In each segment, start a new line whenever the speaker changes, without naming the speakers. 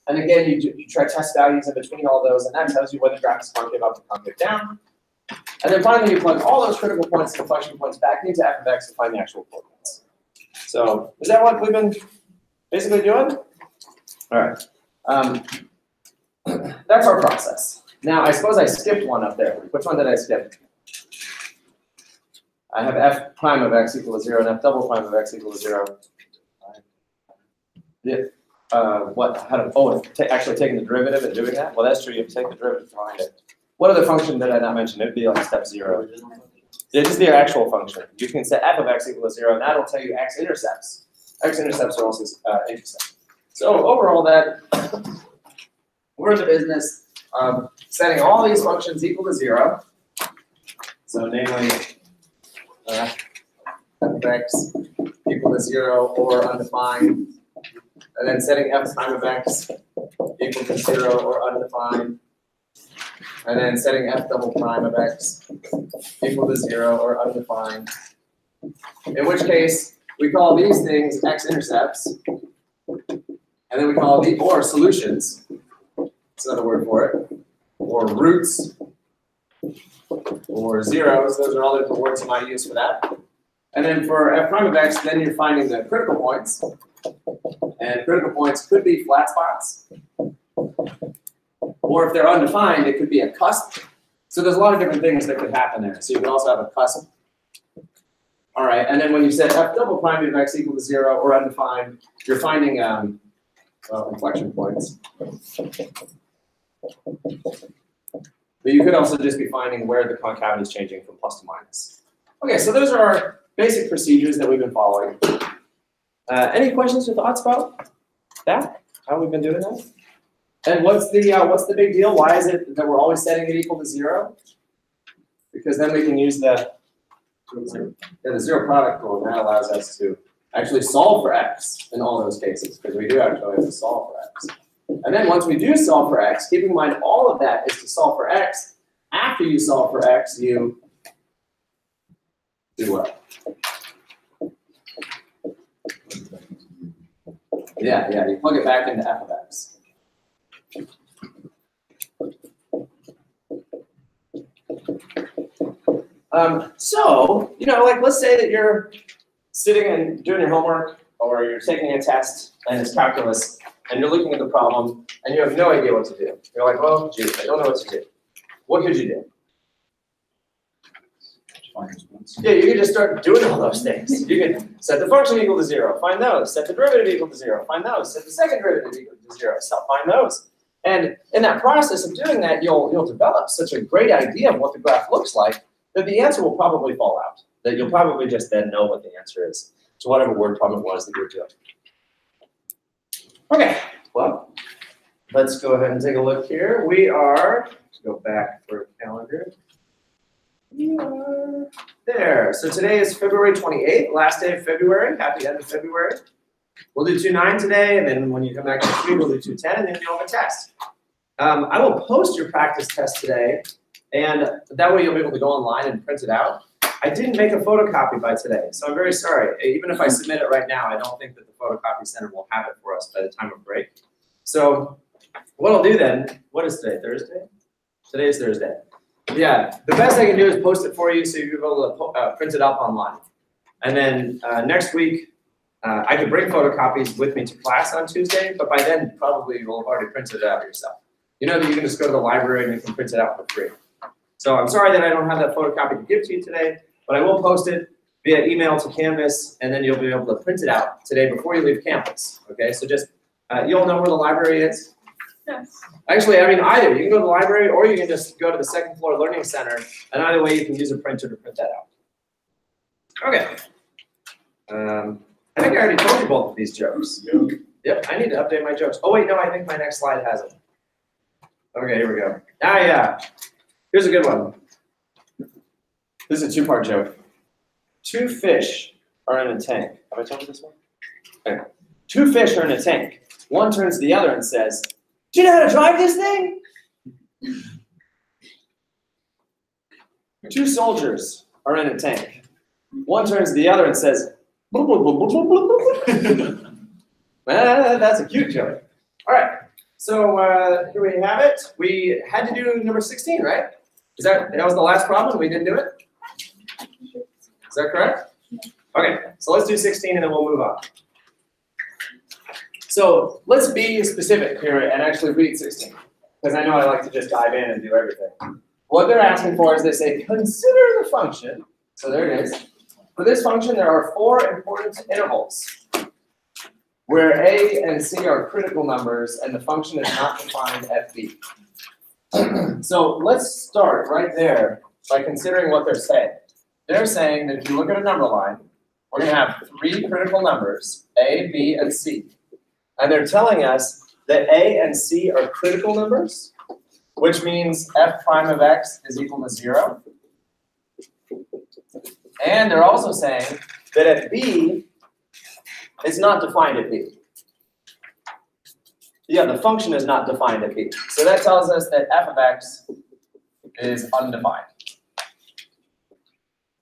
And again, you try test values in between all those, and that tells you whether the graph is concave up or concave down. And then finally, you plug all those critical points and function points back into f of x to find the actual coordinates. So is that what we've been basically doing? All right. That's our process. Now, I suppose I skipped one up there. Which one did I skip? I have f prime of x equal to 0 and f double prime of x equal to 0. Yeah. Actually taking the derivative and doing that? Well, that's true. You have to take the derivative to find it. What other function did I not mention? It would be like step 0. Yeah, just the actual function. You can set f of x equal to 0, and that'll tell you x-intercepts. X-intercepts are also intercepts. So overall, that we're in the business of setting all these functions equal to 0. So namely, f of x equal to 0 or undefined, and then setting f prime of x equal to 0 or undefined, and then setting f double prime of x equal to 0 or undefined, in which case we call these things x-intercepts, and then we call the or solutions, that's another word for it, or roots, or zeros, those are all the different words you might use for that. And then for f prime of x, then you're finding the critical points, and critical points could be flat spots, or if they're undefined, it could be a cusp. So there's a lot of different things that could happen there. So you could also have a cusp. All right, and then when you set f double prime of x equal to 0 or undefined, you're finding inflection points. But you could also just be finding where the concavity is changing from plus to minus. Okay, so those are our basic procedures that we've been following. Any questions or thoughts about that? How we've been doing that? And what's the big deal? Why is it that we're always setting it equal to 0? Because then we can use the zero product rule, and that allows us to actually solve for x in all those cases, because we do actually have to solve for x. And then once we do solve for x, keeping in mind all of that is to solve for x. After you solve for x, you do what? Yeah, you plug it back into f of x. So, like let's say that you're sitting and doing your homework, or you're taking a test and it's calculus, and you're looking at the problem and you have no idea what to do. You're like, well, geez, I don't know what to do. What could you do? Yeah, you could just start doing all those things. You could set the function equal to 0, find those. Set the derivative equal to 0, find those. Set the second derivative equal to 0, find those. And in that process of doing that, you'll develop such a great idea of what the graph looks like that the answer will probably fall out. That you'll probably just then know what the answer is to whatever word problem it was that you're doing. Okay, well, let's go ahead and take a look here. We are, let's go back for a calendar. We are there. So today is February 28th, last day of February. Happy end of February. We'll do 2.9 today, and then when you come back next week, we'll do 2.10, and then you'll have a test. I will post your practice test today, and that way you'll be able to go online and print it out. I didn't make a photocopy by today, so I'm very sorry. Even if I submit it right now, I don't think that the photocopy center will have it for us by the time of break. So what I'll do then, what is today, Thursday? Today is Thursday. Yeah, the best I can do is post it for you so you'll be able to print it up online. And then next week, I could bring photocopies with me to class on Tuesday, but by then probably you'll have already printed it out yourself. You know that you can just go to the library and you can print it out for free. So I'm sorry that I don't have that photocopy to give to you today, but I will post it via email to Canvas, and then you'll be able to print it out today before you leave campus. Okay, so just, you all know where the library is?
Yes.
Actually, I mean, either. You can go to the library, or you can just go to the second floor learning center, and either way you can use a printer to print that out. Okay. I think I already told you both of these jokes. Yep, I need to update my jokes. Oh wait, no, I think my next slide has them. Okay, here we go. Ah, yeah. Here's a good one. This is a two-part joke. Two fish are in a tank. Have I told you this one? Okay. Two fish are in a tank. One turns to the other and says, "Do you know how to drive this thing?" Two soldiers are in a tank. One turns to the other and says, "Blah, blah, blah, blah, blah, blah, blah." That's a cute joke. All right. So here we have it. We had to do number 16, right? That was the last problem and we didn't do it? Is that correct? Okay, so let's do 16 and then we'll move on. So let's be specific here and actually read 16, because I know I like to just dive in and do everything. What they're asking for is they say, consider the function. So there it is. For this function, there are 4 important intervals where a and c are critical numbers and the function is not defined at b. So let's start right there by considering what they're saying. They're saying that if you look at a number line, we're going to have 3 critical numbers, a, b, and c. And they're telling us that a and c are critical numbers, which means f prime of x is equal to 0. And they're also saying that at b, it's not defined at b. Yeah, the function is not defined at b. So that tells us that f of x is undefined.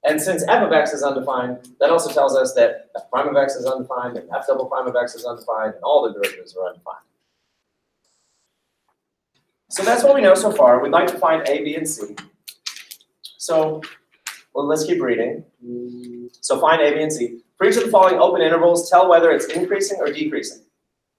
And since f of x is undefined, that also tells us that f prime of x is undefined, and f double prime of x is undefined, and all the derivatives are undefined. So that's what we know so far. We'd like to find a, b, and c. So well, let's keep reading. So find a, b, and c. For each of the following open intervals, tell whether it's increasing or decreasing.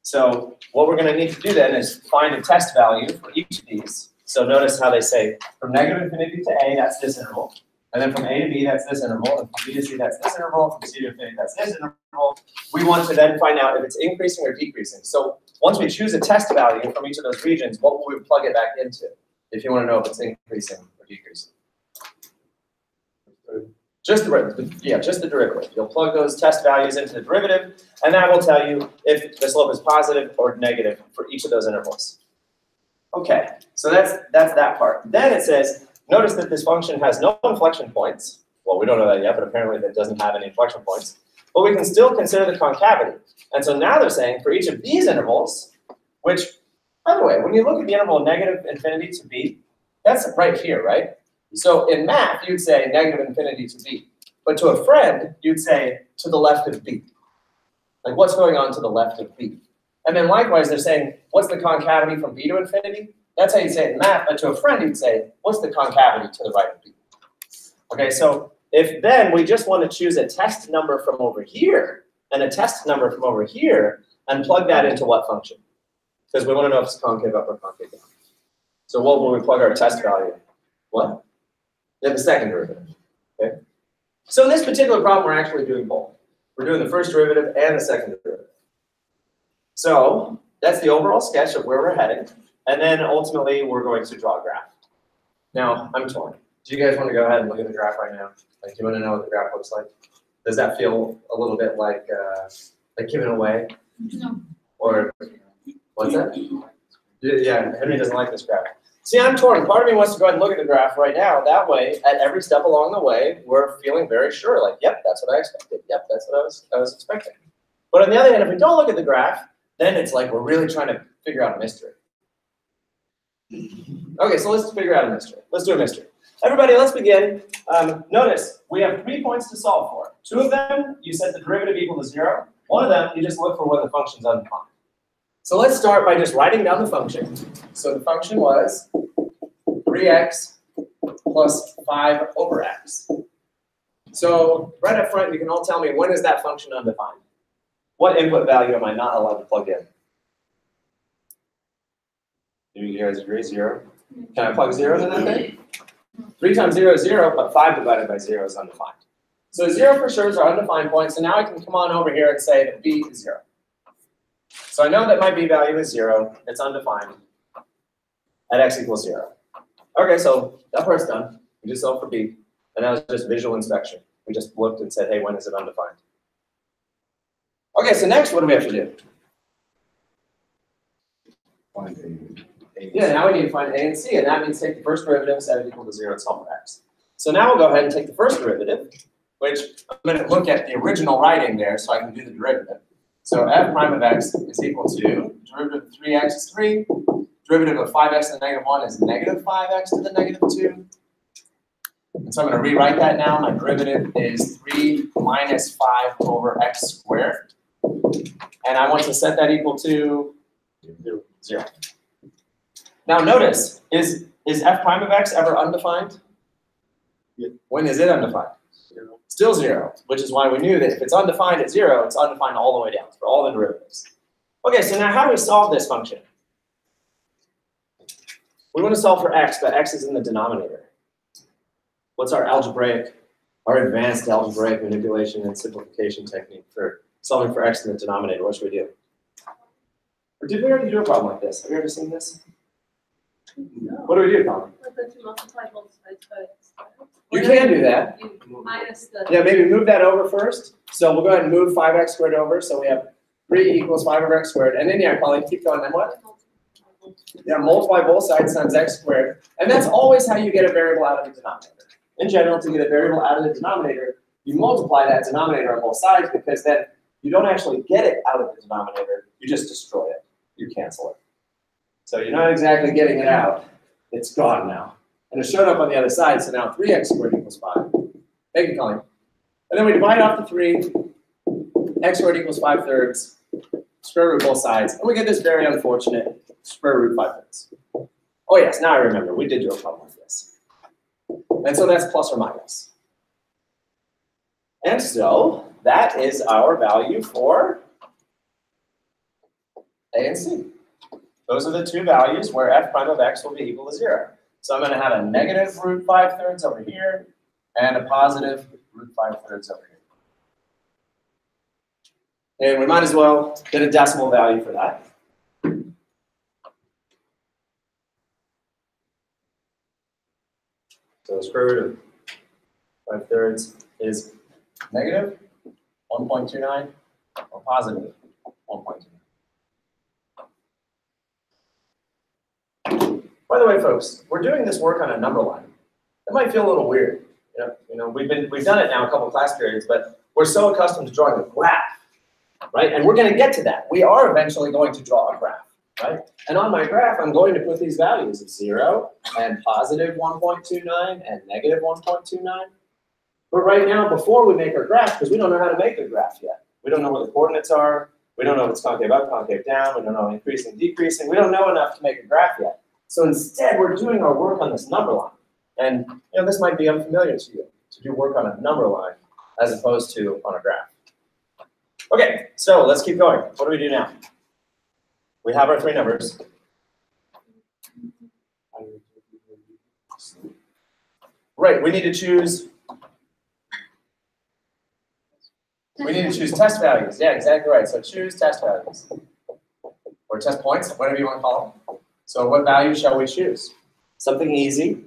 So what we're going to need to do then is find a test value for each of these. So notice how they say from negative infinity to a, that's this interval. And then from a to b, that's this interval. And from b to c, that's this interval. From c to infinity, that's this interval. We want to then find out if it's increasing or decreasing. So once we choose a test value from each of those regions, what will we plug it back into if you want to know if it's increasing or decreasing? Just the derivative. You'll plug those test values into the derivative, and that will tell you if the slope is positive or negative for each of those intervals. Okay, so that's that part. Then it says, notice that this function has no inflection points. Well, we don't know that yet, but apparently that doesn't have any inflection points. But we can still consider the concavity. And so now they're saying for each of these intervals, which, by the way, when you look at the interval negative infinity to b, that's right here, right? So in math, you'd say negative infinity to b. But to a friend, you'd say to the left of b. Like what's going on to the left of b? And then likewise, they're saying, what's the concavity from b to infinity? That's how you say it in math. But to a friend, you'd say, what's the concavity to the right of b? Okay, so if then we just want to choose a test number from over here and a test number from over here and plug that into what function? Because we want to know if it's concave up or concave down. So what will we plug our test value? What? Yeah, the second derivative. Okay. So in this particular problem, we're actually doing both. We're doing the first derivative and the second derivative. So that's the overall sketch of where we're heading. And then ultimately, we're going to draw a graph. Now, I'm torn. Do you guys want to go ahead and look at the graph right now? Like, do you want to know what the graph looks like? Does that feel a little bit like giving away?
No.
Or what's that? Yeah, Henry doesn't like this graph. See, I'm torn. Part of me wants to go ahead and look at the graph right now. That way, at every step along the way, we're feeling very sure. Like, yep, that's what I expected. Yep, that's what I was expecting. But on the other hand, if we don't look at the graph, then it's like we're really trying to figure out a mystery. Okay, so let's figure out a mystery. Let's do a mystery. Everybody, let's begin. Notice, we have 3 points to solve for. 2 of them, you set the derivative equal to 0. 1 of them, you just look for when the function's undefined. So let's start by just writing down the function. So the function was 3x plus 5 over x. So right up front, you can all tell me, when is that function undefined? What input value am I not allowed to plug in? Do you guys agree? 0? Can I plug 0 into that thing? 3 times 0 is 0, but 5 divided by 0 is undefined. So 0 for sure is our undefined point. So now I can come on over here and say that b is 0. So I know that my b value is 0. It's undefined at x equals 0. Okay, so that part's done. We just solved for b. And now it's just visual inspection. We just looked and said, hey, when is it undefined? Okay, so next, what do we have to do?
Find a.
Yeah, now we need to find a and c, and that means take the first derivative, set it equal to 0, and solve for x. So now we'll go ahead and take the first derivative, which I'm going to look at the original writing there so I can do the derivative. So f prime of x is equal to derivative of 3x is 3, derivative of 5x to the negative 1 is negative 5x to the negative 2. And so I'm going to rewrite that now. My derivative is 3 minus 5 over x squared. And I want to set that equal to 0. Now notice, is f prime of x ever undefined?
Yeah.
When is it undefined?
0.
Still 0, which is why we knew that if it's undefined at 0, it's undefined all the way down for all the derivatives. Okay, so now how do we solve this function? We want to solve for x, but x is in the denominator. What's our advanced algebraic manipulation and simplification technique for solving for x in the denominator? What should we do? Or did we already do a problem like this? Have you ever seen this?
No.
What do we do, Colin?
I thought you multiply both sides by x.
You can do that.
You minus the.
Yeah, maybe move that over first. So we'll go ahead and move 5x squared over. So we have 3 equals 5 over x squared. And then, yeah, Colin, keep going. Then what? Yeah, multiply both sides times x squared. And that's always how you get a variable out of the denominator. In general, to get a variable out of the denominator, you multiply that denominator on both sides because then you don't actually get it out of the denominator. You just destroy it. You cancel it. So you're not exactly getting it out. It's gone now. And it showed up on the other side, so now 3x squared equals 5. Thank you, Colleen. And then we divide off the 3. X squared equals 5/3. Square root both sides. And we get this very unfortunate square root 5/3. Oh yes, now I remember. We did do a problem like this. And so that's plus or minus. And so that is our value for A and C. Those are the two values where f prime of x will be equal to 0. So I'm going to have a negative root 5/3 over here and a positive root 5/3 over here. And we might as well get a decimal value for that. So the square root of 5/3 is negative 1.29 or positive 1.29. By the way, folks, we're doing this work on a number line. That might feel a little weird. We've done it now a couple class periods, but we're so accustomed to drawing a graph, right? And we're going to get to that. We are eventually going to draw a graph, right? And on my graph, I'm going to put these values of 0 and positive 1.29 and negative 1.29. But right now, before we make our graph, because we don't know how to make a graph yet. We don't know where the coordinates are. We don't know if it's concave up, concave down. We don't know increasing, decreasing. We don't know enough to make a graph yet. So instead, we're doing our work on this number line. And this might be unfamiliar to you, to do work on a number line as opposed to on a graph. Okay, so let's keep going. What do we do now? We have our 3 numbers. Right, we need to choose test values. Yeah, exactly right. So choose test values. Or test points, whatever you want to call them. So what value shall we choose? Something easy.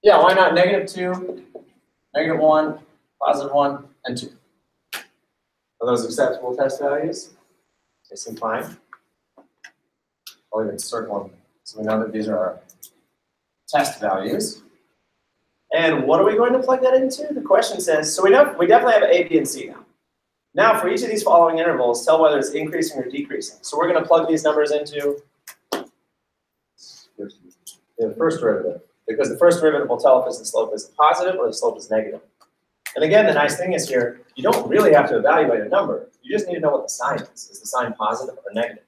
Yeah, why not -2, -1, +1, and 2? Are those acceptable test values? They seem fine. I'll even circle them so we know that these are our test values. And what are we going to plug that into? The question says, so we definitely have A, B, and C now. Now, for each of these following intervals, tell whether it's increasing or decreasing. So we're going to plug these numbers into the first derivative, because the first derivative will tell if the slope is positive or the slope is negative. And again, the nice thing is here, you don't really have to evaluate a number. You just need to know what the sign is. Is the sign positive or negative?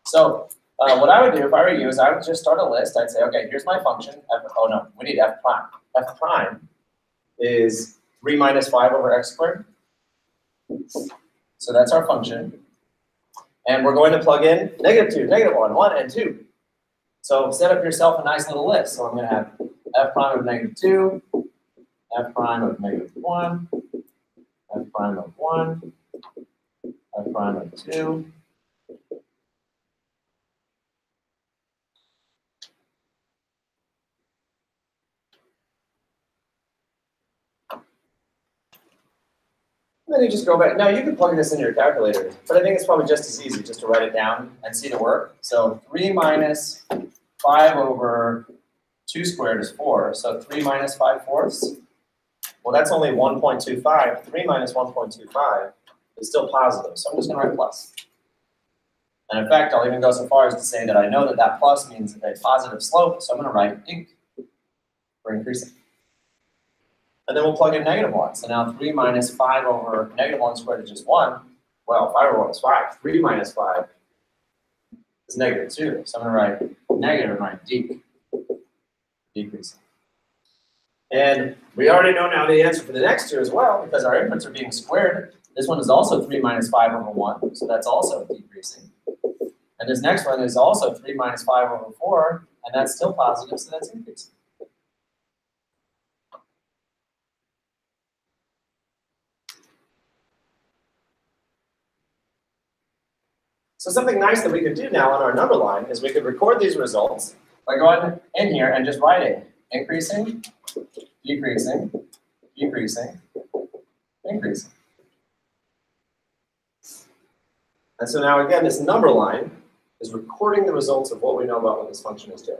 So what I would do if I were you is I would just start a list. I'd say, okay, here's my function. Oh no, we need f prime. F prime is 3 minus 5 over x squared. So that's our function. And we're going to plug in -2, -1, 1, and 2. So set up yourself a nice little list. So I'm going to have f prime of -2, f prime of -1, f prime of 1, f prime of 2. And then you just go back. Now you can plug this into your calculator, but I think it's probably just as easy just to write it down and see the work. So 3 minus 5 over 2 squared is 4. So 3 minus 5/4. Well, that's only 1.25. 3 minus 1.25 is still positive. So I'm just going to write plus. And in fact, I'll even go so far as to say that I know that that plus means a positive slope. So I'm going to write inc for increasing. And then we'll plug in -1. So now 3 minus 5 over -1 squared is just 1. Well, 5 over 1 is 5. 3 minus 5 is -2. So I'm going to write negative and write decreasing. And we already know now the answer for the next two as well, because our inputs are being squared. This one is also 3 minus 5 over 1, so that's also decreasing. And this next one is also 3 minus 5 over 4, and that's still positive, so that's increasing. So something nice that we could do now on our number line is we could record these results by going in here and just writing increasing, decreasing, decreasing, increasing. And so now again, this number line is recording the results of what we know about what this function is doing.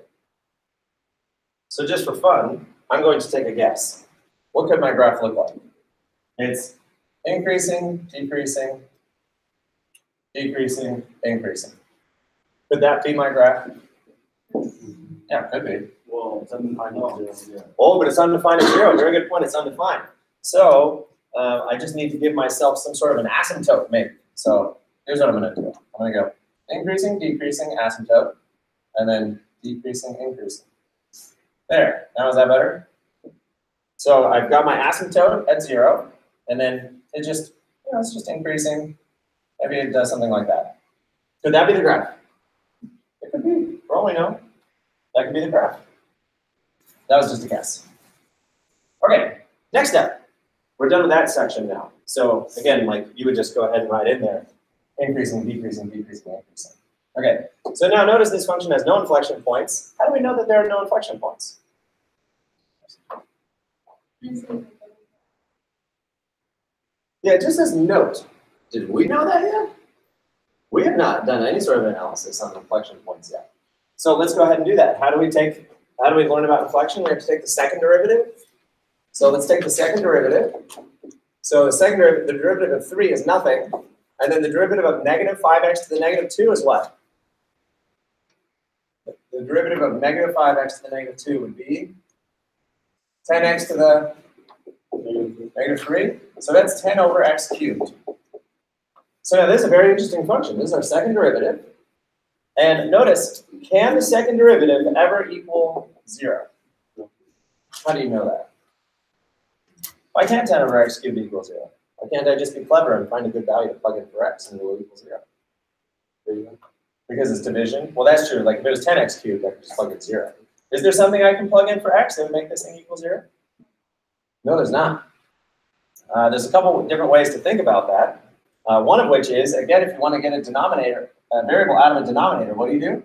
So just for fun, I'm going to take a guess. What could my graph look like? It's increasing, decreasing, decreasing, increasing. Could that be my graph? Yeah, could be.
Well, it's undefined at 0, yeah.
Oh, but it's undefined at 0. Very good point. It's undefined. So I just need to give myself some sort of an asymptote, maybe. So here's what I'm going to do. I'm going to go increasing, decreasing, asymptote, and then decreasing, increasing. There. Now is that better? So I've got my asymptote at 0, and then it just, it's just increasing. Maybe it does something like that. Could that be the graph? It could be. For all we know, that could be the graph. That was just a guess. Okay, next step. We're done with that section now. So again, like you would just go ahead and write in there, increasing, decreasing, decreasing, increasing. Okay, so now notice this function has no inflection points. How do we know that there are no inflection points? Yeah, it just says note. Did we know that yet? We have not done any sort of analysis on inflection points yet. So let's go ahead and do that. How do we learn about inflection? We have to take the second derivative. So let's take the second derivative. So the second derivative, the derivative of 3 is nothing. And then the derivative of negative 5x to the negative 2 is what? The derivative of negative 5x to the negative 2 would be 10x to the negative 3. So that's 10 over x cubed. So now this is a very interesting function. This is our second derivative. And notice, can the second derivative ever equal 0? How do you know that? Why can't 10 over x cubed equal 0? Why can't I just be clever and find a good value to plug in for x and it will equal 0? Because it's division. Well, that's true. Like if it was 10x cubed, I could just plug in 0. Is there something I can plug in for x that would make this thing equal 0? No, there's not. There's a couple of different ways to think about that. One of which is, again, if you want to get a variable out of a denominator, what do?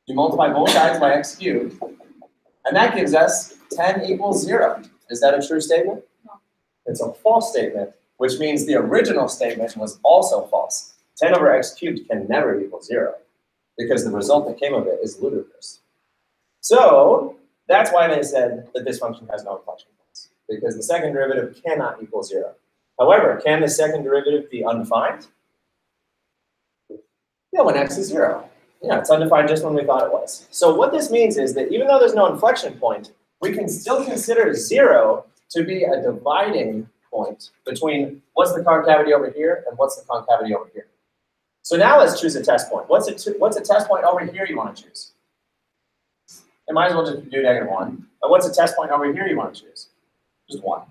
You multiply both sides by x cubed, and that gives us 10 equals 0. Is that a true statement?
No.
It's a false statement, which means the original statement was also false. 10 over x cubed can never equal 0, because the result that came of it is ludicrous. So that's why they said that this function has no inflection points, because the second derivative cannot equal 0. However, can the second derivative be undefined? Yeah, when x is 0. Yeah, it's undefined just when we thought it was. So what this means is that even though there's no inflection point, we can still consider 0 to be a dividing point between what's the concavity over here and what's the concavity over here. So now let's choose a test point. What's a test point over here you want to choose? You might as well just do -1. And what's a test point over here you want to choose? Just 1.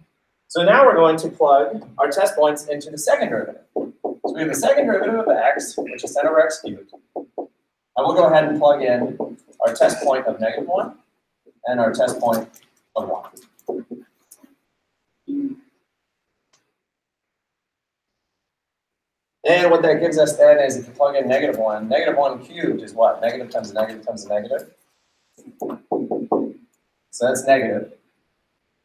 So now we're going to plug our test points into the second derivative. So we have the second derivative of x, which is 10 over x cubed. And we'll go ahead and plug in our test point of -1 and our test point of 1. And what that gives us then is if you plug in -1 cubed is what? Negative times a negative times a negative. So that's negative.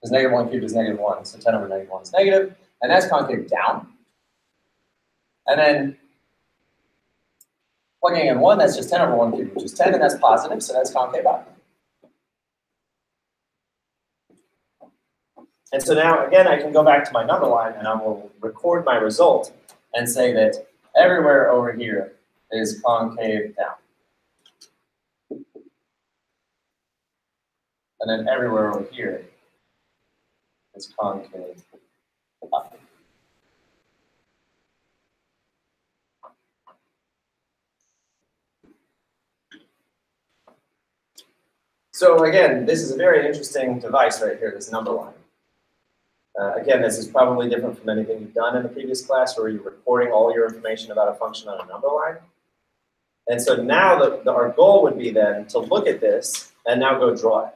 Because -1 cubed is -1, so 10 over -1 is negative. And that's concave down. And then plugging in 1, that's just 10 over 1 cubed, which is 10, and that's positive, so that's concave up. And so now, again, I can go back to my number line, and I will record my result and say that everywhere over here is concave down. And then everywhere over here is concave up. So again, this is a very interesting device right here, this number line. Again, this is probably different from anything you've done in the previous class where you're recording all your information about a function on a number line. And so now our goal would be then to look at this and now go draw it.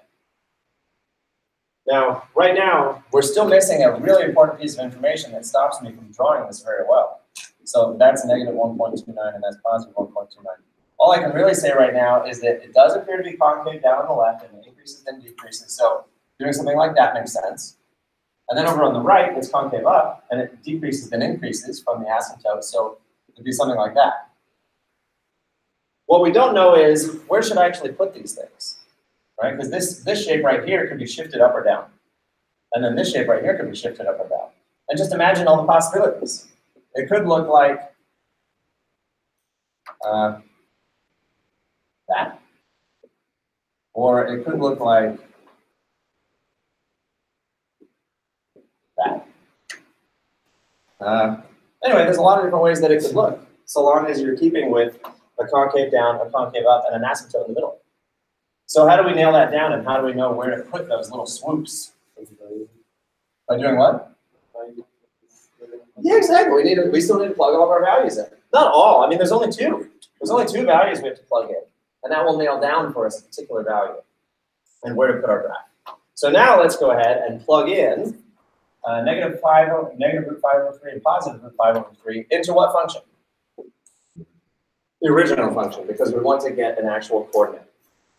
Now, right now, we're still missing a really important piece of information that stops me from drawing this very well. So that's negative 1.29 and that's positive 1.29. All I can really say right now is that it does appear to be concave down on the left and it increases then decreases. So doing something like that makes sense. And then over on the right, it's concave up and it decreases then increases from the asymptote. So it'd be something like that. What we don't know is where should I actually put these things, right? Because this shape right here could be shifted up or down. And then this shape right here could be shifted up or down. And just imagine all the possibilities. It could look like that. Or it could look like that. Anyway, there's a lot of different ways that it could look, so long as you're keeping with a concave down, a concave up, and an asymptote in the middle. So how do we nail that down, and how do we know where to put those little swoops? By doing what? Yeah, exactly. We still need to plug all of our values in. Not all. I mean, there's only two. There's only two values we have to plug in, and that will nail down for us a particular value and where to put our graph. So now let's go ahead and plug in negative root 5 over 3 and positive root 5 over 3 into what function? The original function, because we want to get an actual coordinate.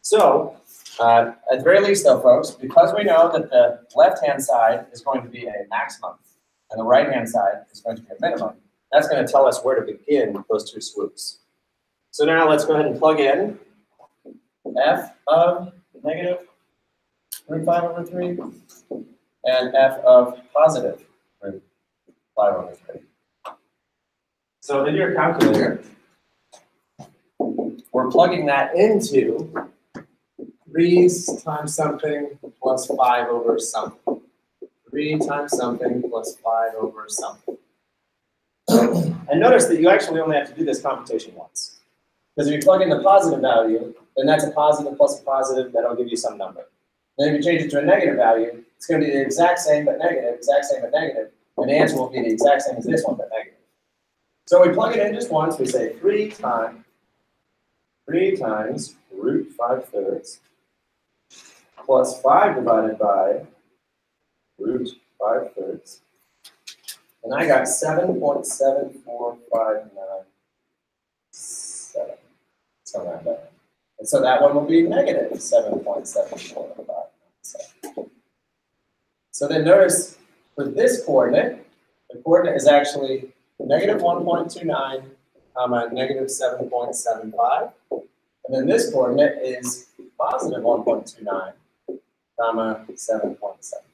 So, at the very least though, folks, because we know that the left-hand side is going to be a maximum and the right-hand side is going to be a minimum, that's going to tell us where to begin those two swoops. So now let's go ahead and plug in f of negative root 5 over 3 and f of positive root 5 over 3. So in your calculator, we're plugging that into 3 times something plus 5 over something. 3 times something plus 5 over something. And notice that you actually only have to do this computation once. Because if you plug in the positive value, then that's a positive plus a positive, that'll give you some number. Then if you change it to a negative value, it's going to be the exact same but negative, exact same but negative, and the answer will be the exact same as this one but negative. So we plug it in just once, we say 3 times root 5/3 plus 5 divided by root 5/3. And I got 7.74597. Something like that. And so that one will be negative 7.74597. So then notice for this coordinate, the coordinate is actually negative 1.29, negative 7.75. And then this coordinate is positive 1.29, 7.75.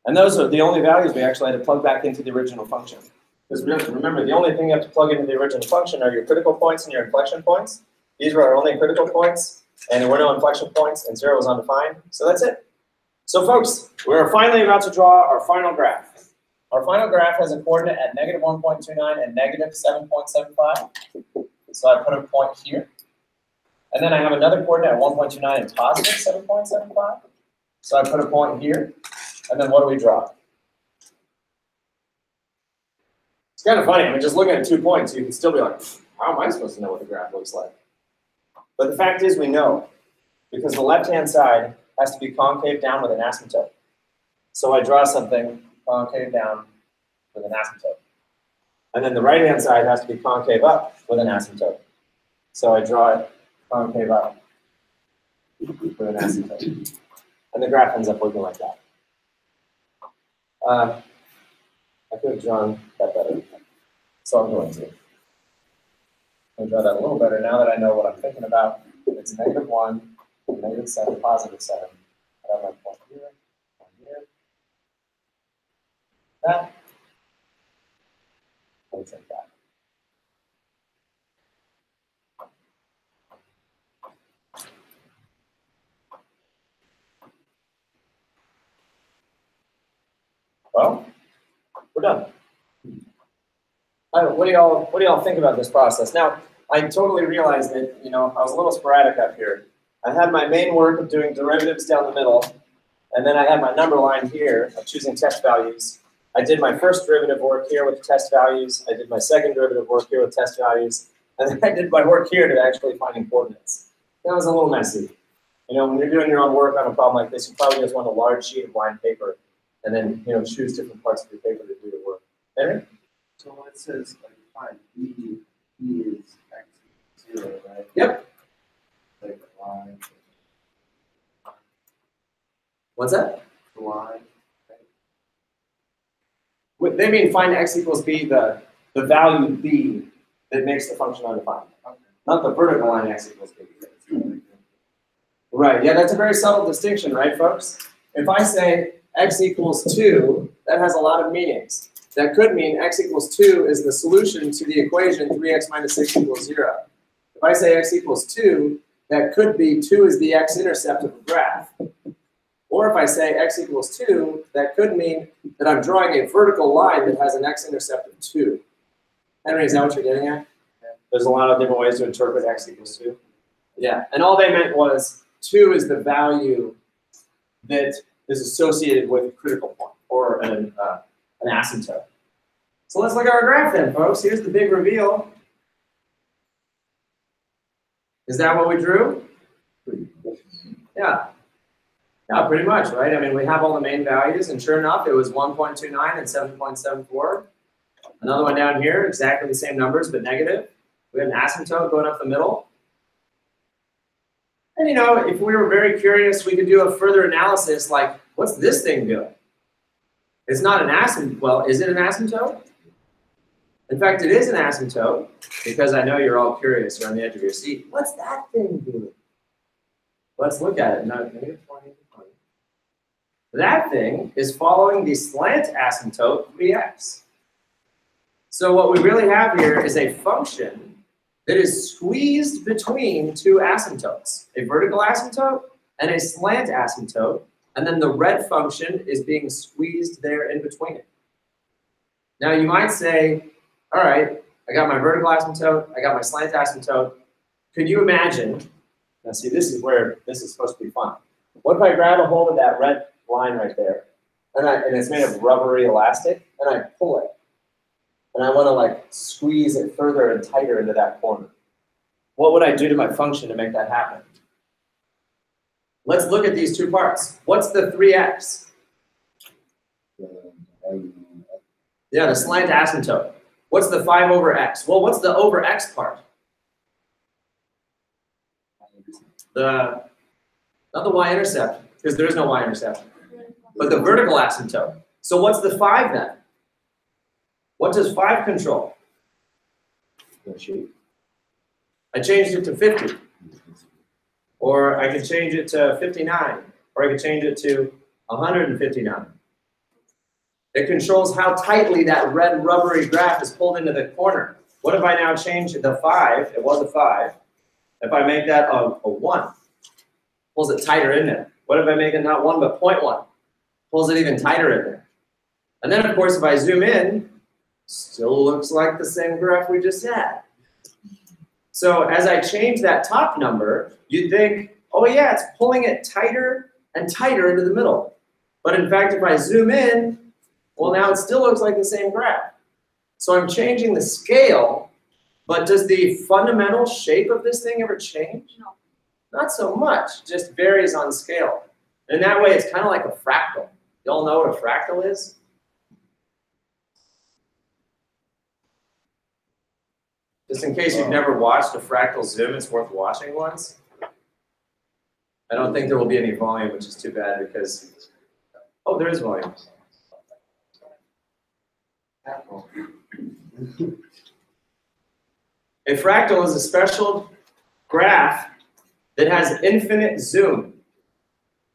And those are the only values we actually had to plug back into the original function. Because remember, the only thing you have to plug into the original function are your critical points and your inflection points. These were our only critical points, and there were no inflection points, and 0 was undefined. So that's it. So folks, we're finally about to draw our final graph. Our final graph has a coordinate at negative 1.29 and negative 7.75. So I put a point here. And then I have another coordinate at 1.29 and positive 7.75. So I put a point here. And then what do we draw? It's kind of funny. I mean, just looking at 2 points, you can still be like, how am I supposed to know what the graph looks like? But the fact is we know, because the left-hand side has to be concave down with an asymptote. So I draw something concave down with an asymptote. And then the right-hand side has to be concave up with an asymptote. So I draw it concave up with an asymptote. And the graph ends up looking like that. I could have drawn that better, so I'm going to. I'll draw that a little better now that I know what I'm thinking about. It's negative 1, negative 7, positive 7. I have my point here, that. I'll take that. Well, we're done. What do y'all think about this process? Now, I totally realized that, I was a little sporadic up here. I had my main work of doing derivatives down the middle, and then I had my number line here of choosing test values. I did my first derivative work here with test values. I did my second derivative work here with test values. And then I did my work here to actually finding coordinates. That was a little messy. When you're doing your own work on a problem like this, you probably just want a large sheet of lined paper and then, choose different parts of your paper to do your work. Henry?
So when it says, like, fine, E is X 0, right?
Yep.
Like the line.
What's that?
The line.
They mean find x equals b, the value b that makes the function undefined.
Okay.
Not the vertical line x equals b. Right, yeah, that's a very subtle distinction, right, folks? If I say x equals 2, that has a lot of meanings. That could mean x equals 2 is the solution to the equation 3x minus 6 equals 0. If I say x equals 2, that could be 2 is the x-intercept of a graph. Or if I say x equals 2, that could mean that I'm drawing a vertical line that has an x-intercept of 2. Henry, is that what you're getting at? Yeah. There's a lot of different ways to interpret x equals 2. Yeah, and all they meant was 2 is the value that is associated with a critical point, or an asymptote. So let's look at our graph then, folks. Here's the big reveal. Is that what we drew? Yeah. Yeah, pretty much, right? I mean, we have all the main values, and sure enough, it was 1.29 and 7.74. Another one down here, exactly the same numbers, but negative. We have an asymptote going up the middle. And if we were very curious, we could do a further analysis, like, what's this thing doing? It's not an asymptote. Well, is it an asymptote? In fact, it is an asymptote, because I know you're all curious. You're on the edge of your seat. What's that thing doing? Let's look at it. No, that thing is following the slant asymptote 3x. So what we really have here is a function that is squeezed between two asymptotes, a vertical asymptote and a slant asymptote, and then the red function is being squeezed there in between it. Now you might say, all right, I got my vertical asymptote, I got my slant asymptote. Could you imagine, now see, this is where this is supposed to be fun. What if I grab a hold of that red line right there, and it's made of rubbery elastic, and I pull it, and I want to like squeeze it further and tighter into that corner? What would I do to my function to make that happen? Let's look at these two parts. What's the 3x? Yeah, the slant asymptote. What's the 5 over x? Well, what's the over x part? Not the y-intercept, because there is no y-intercept, but the vertical asymptote. So what's the 5 then? What does 5 control? I changed it to 50. Or I could change it to 59. Or I could change it to 159. It controls how tightly that red rubbery graph is pulled into the corner. What if I now change the 5? It was a 5. If I make that a 1, pulls it tighter in there. What if I make it not 1 but 0.1? Pulls it even tighter in there. And then, of course, if I zoom in, still looks like the same graph we just had. So as I change that top number, you'd think, oh yeah, it's pulling it tighter and tighter into the middle. But in fact, if I zoom in, well, now it still looks like the same graph. So I'm changing the scale, but does the fundamental shape of this thing ever change?
No.
Not so much, just varies on scale. And that way, it's kind of like a fractal. You all know what a fractal is? Just in case you've never watched a fractal zoom, it's worth watching once. I don't think there will be any volume, which is too bad because, oh, there is volume. A fractal is a special graph that has infinite zoom.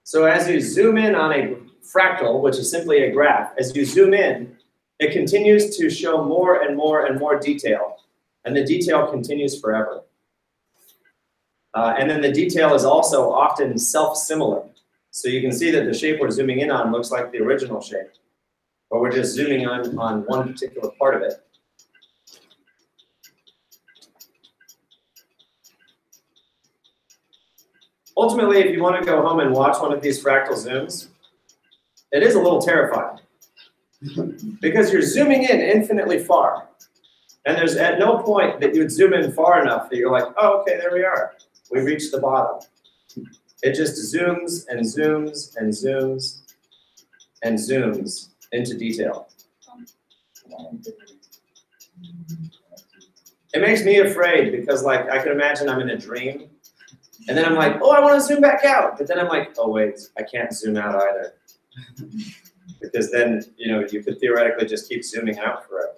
So as you zoom in on a fractal, which is simply a graph, as you zoom in, it continues to show more and more and more detail. And the detail continues forever. And then the detail is also often self-similar. So you can see that the shape we're zooming in on looks like the original shape. but we're just zooming on one particular part of it. Ultimately, if you want to go home and watch one of these fractal zooms, it is a little terrifying because you're zooming in infinitely far. And there's at no point that you would zoom in far enough that you're like, oh, okay, there we are. We reached the bottom. It just zooms and zooms and zooms and zooms into detail. It makes me afraid because, like, I can imagine I'm in a dream, and then I'm like, oh, I want to zoom back out. But then I'm like, oh, wait, I can't zoom out either. Because then, you know, you could theoretically just keep zooming out forever.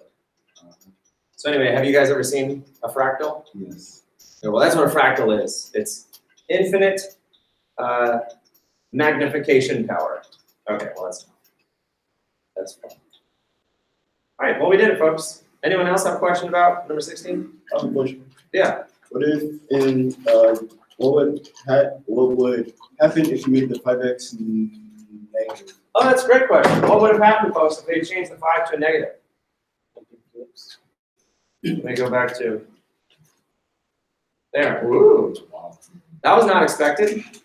So anyway, have you guys ever seen a fractal?
Yes.
Well, that's what a fractal is. It's infinite magnification power. Okay, well, that's fun. All right, well, we did it, folks. Anyone else have a question about number 16?
I have a question.
Yeah.
What if what would happen if you made the 5x negative?
Oh, that's a great question. What would have happened, folks, if they changed the 5 to a negative? Let me go back to there. Woo. That was not expected.
It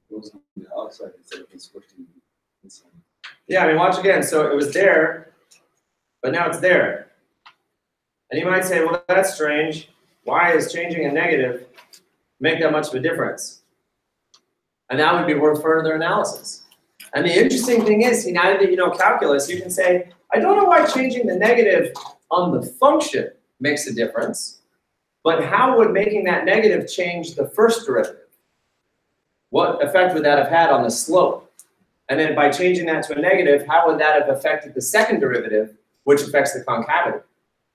was on the outside instead of it's switching inside.
Yeah, I mean, watch again. So it was there, but now it's there. And you might say, well, that's strange. Why is changing a negative make that much of a difference? And that would be worth further analysis. And the interesting thing is, see, now that you know calculus, you can say, I don't know why changing the negative on the function makes a difference, but how would making that negative change the first derivative? What effect would that have had on the slope? And then by changing that to a negative, how would that have affected the second derivative, which affects the concavity?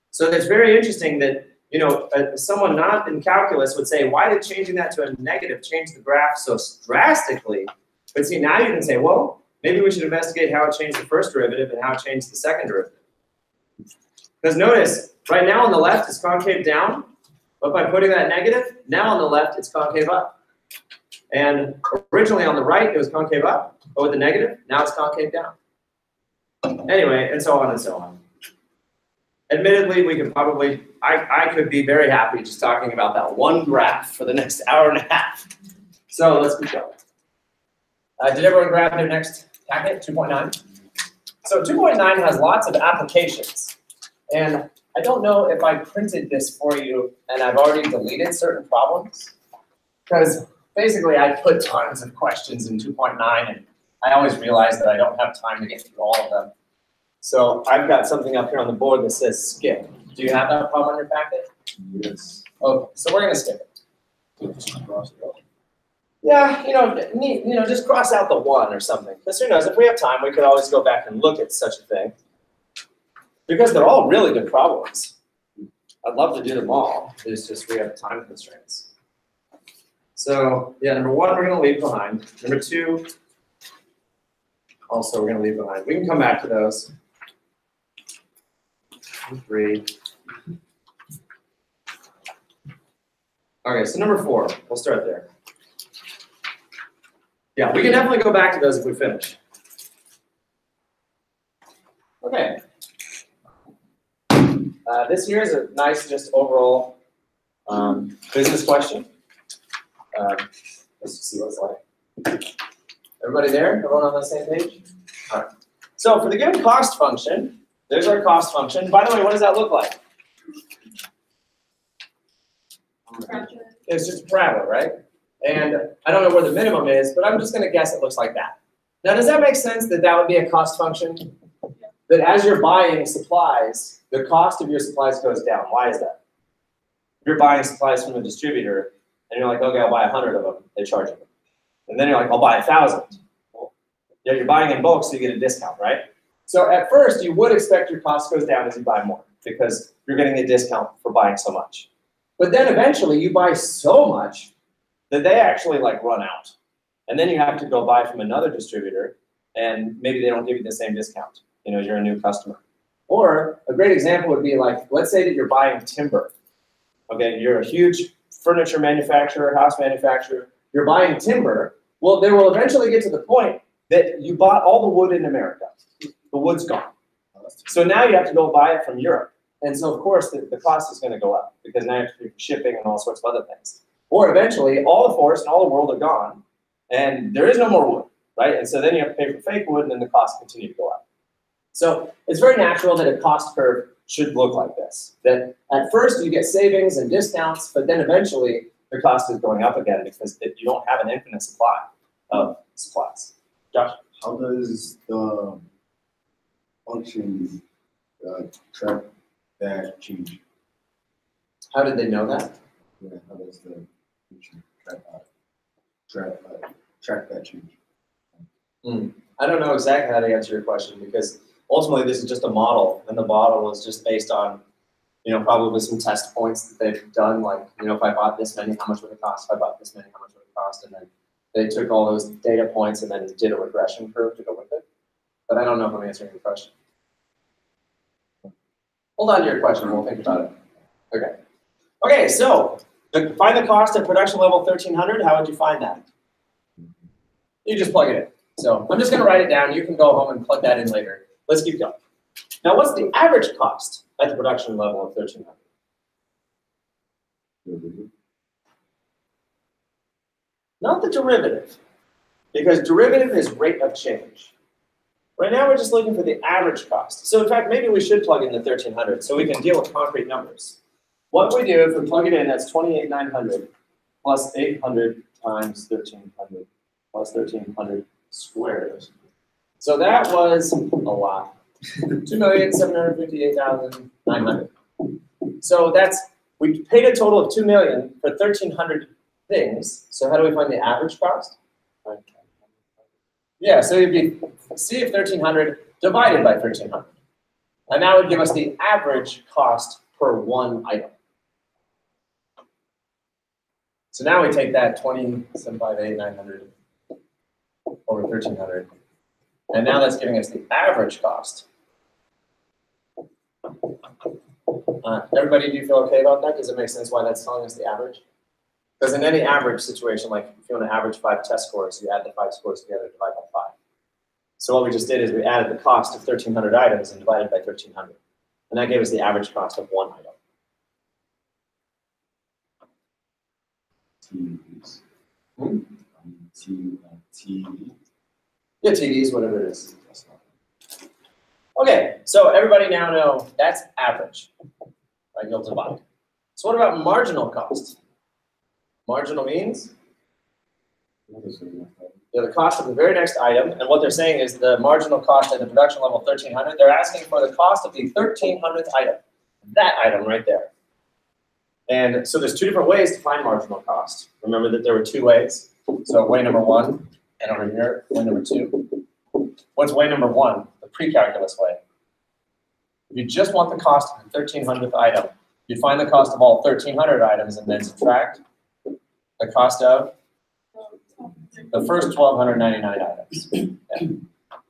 So it's very interesting that, you know, someone not in calculus would say, why did changing that to a negative change the graph so drastically? But see, now you can say, well, maybe we should investigate how it changed the first derivative and how it changed the second derivative. Because notice, right now on the left it's concave down, but by putting that negative, now on the left it's concave up. And originally on the right it was concave up, but with the negative, now it's concave down. Anyway, and so on and so on. Admittedly, we could probably, I could be very happy just talking about that one graph for the next hour and a half. So let's keep going. Did everyone grab their next packet, 2.9? So 2.9 has lots of applications. And I don't know if I printed this for you and I've already deleted certain problems. Because basically I put tons of questions in 2.9 and I always realize that I don't have time to get through all of them. So I've got something up here on the board that says skip. Do you have that problem on your packet?
Yes.
Okay, so we're going to skip it. Yeah, you know, just cross out the 1 or something. Because who knows, if we have time, we could always go back and look at such a thing. Because they're all really good problems. I'd love to do them all. It's just we have time constraints. So yeah, number 1 we're going to leave behind. Number 2, also we're going to leave behind. We can come back to those. 3. Okay, so number 4, we'll start there. Yeah, we can definitely go back to those if we finish. Okay. This here is a nice, just overall business question. Let's see what it's like. Everybody there? Everyone on the same page? All right. So for the given cost function, there's our cost function. By the way, what does that look like? It's just a parabola, right? And I don't know where the minimum is, but I'm just going to guess it looks like that. Now, does that make sense that that would be a cost function? That as you're buying supplies, the cost of your supplies goes down. Why is that? If you're buying supplies from a distributor, and you're like, okay, I'll buy 100 of them. They charge you. And then you're like, I'll buy 1,000. Well, yeah, you're buying in bulk, so you get a discount, right? So at first, you would expect your cost goes down as you buy more, because you're getting a discount for buying so much. But then eventually, you buy so much that they actually like run out. And then you have to go buy from another distributor, and maybe they don't give you the same discount. You know, you're a new customer. Or a great example would be like, let's say that you're buying timber. Okay, you're a huge furniture manufacturer, house manufacturer. You're buying timber. Well, they will eventually get to the point that you bought all the wood in America. the wood's gone. So now you have to go buy it from Europe. And so of course the cost is gonna go up because now you have to pay for shipping and all sorts of other things. Or eventually all the forests in all the world are gone and there is no more wood, right? And so then you have to pay for fake wood and then the costs continue to go up. So it's very natural that a cost curve should look like this. That at first you get savings and discounts, but then eventually the cost is going up again because you don't have an infinite supply of supplies. Josh?
How does the function track that change?
How did they know that?
Yeah, how does the function track that change?
I don't know exactly how to answer your question because ultimately this is just a model and the model is just based on, probably some test points that they've done, like, if I bought this many, how much would it cost? If I bought this many, how much would it cost? And then they took all those data points and then did a regression curve to go with it. But I don't know if I'm answering your question. Hold on to your question, we'll think about it. Okay. Okay, so find the cost at production level 1300, how would you find that? You just plug it in. So I'm just gonna write it down, you can go home and plug that in later. Let's keep going. Now what's the average cost at the production level of 1300? Not the derivative, because derivative is rate of change. Right now we're just looking for the average cost. So in fact, maybe we should plug in the 1300 so we can deal with concrete numbers. What we do, if we plug it in, that's 28,900 plus 800 times 1300 plus 1300 squared. So that was a lot. 2,758,900. So we paid a total of 2 million for 1,300 things. So how do we find the average cost? Yeah, so it'd be C of 1,300 divided by 1,300. And that would give us the average cost per one item. So now we take that 27,58900 over 1,300. And now that's giving us the average cost. Everybody, do you feel okay about that? Does it make sense why that's telling us the average? Because in any average situation, like if you want to average 5 test scores, you add the 5 scores together, divide by 5. So what we just did is we added the cost of 1,300 items and divided by 1,300. And that gave us the average cost of one item.
TVs.
Yeah, TDs, whatever it is. Okay, so everybody now know that's average, right? You'll divide. So what about marginal cost? Marginal means the cost of the very next item, and what they're saying is the marginal cost at the production level 1,300. They're asking for the cost of the 1,300th item, that item right there. And so there's 2 different ways to find marginal cost. Remember that there were 2 ways. So way number 1, and over here, way number 2. What's way number 1? The pre-calculus way. If you just want the cost of the 1,300th item, you find the cost of all 1,300 items and then subtract the cost of the first 1,299 items. Yeah.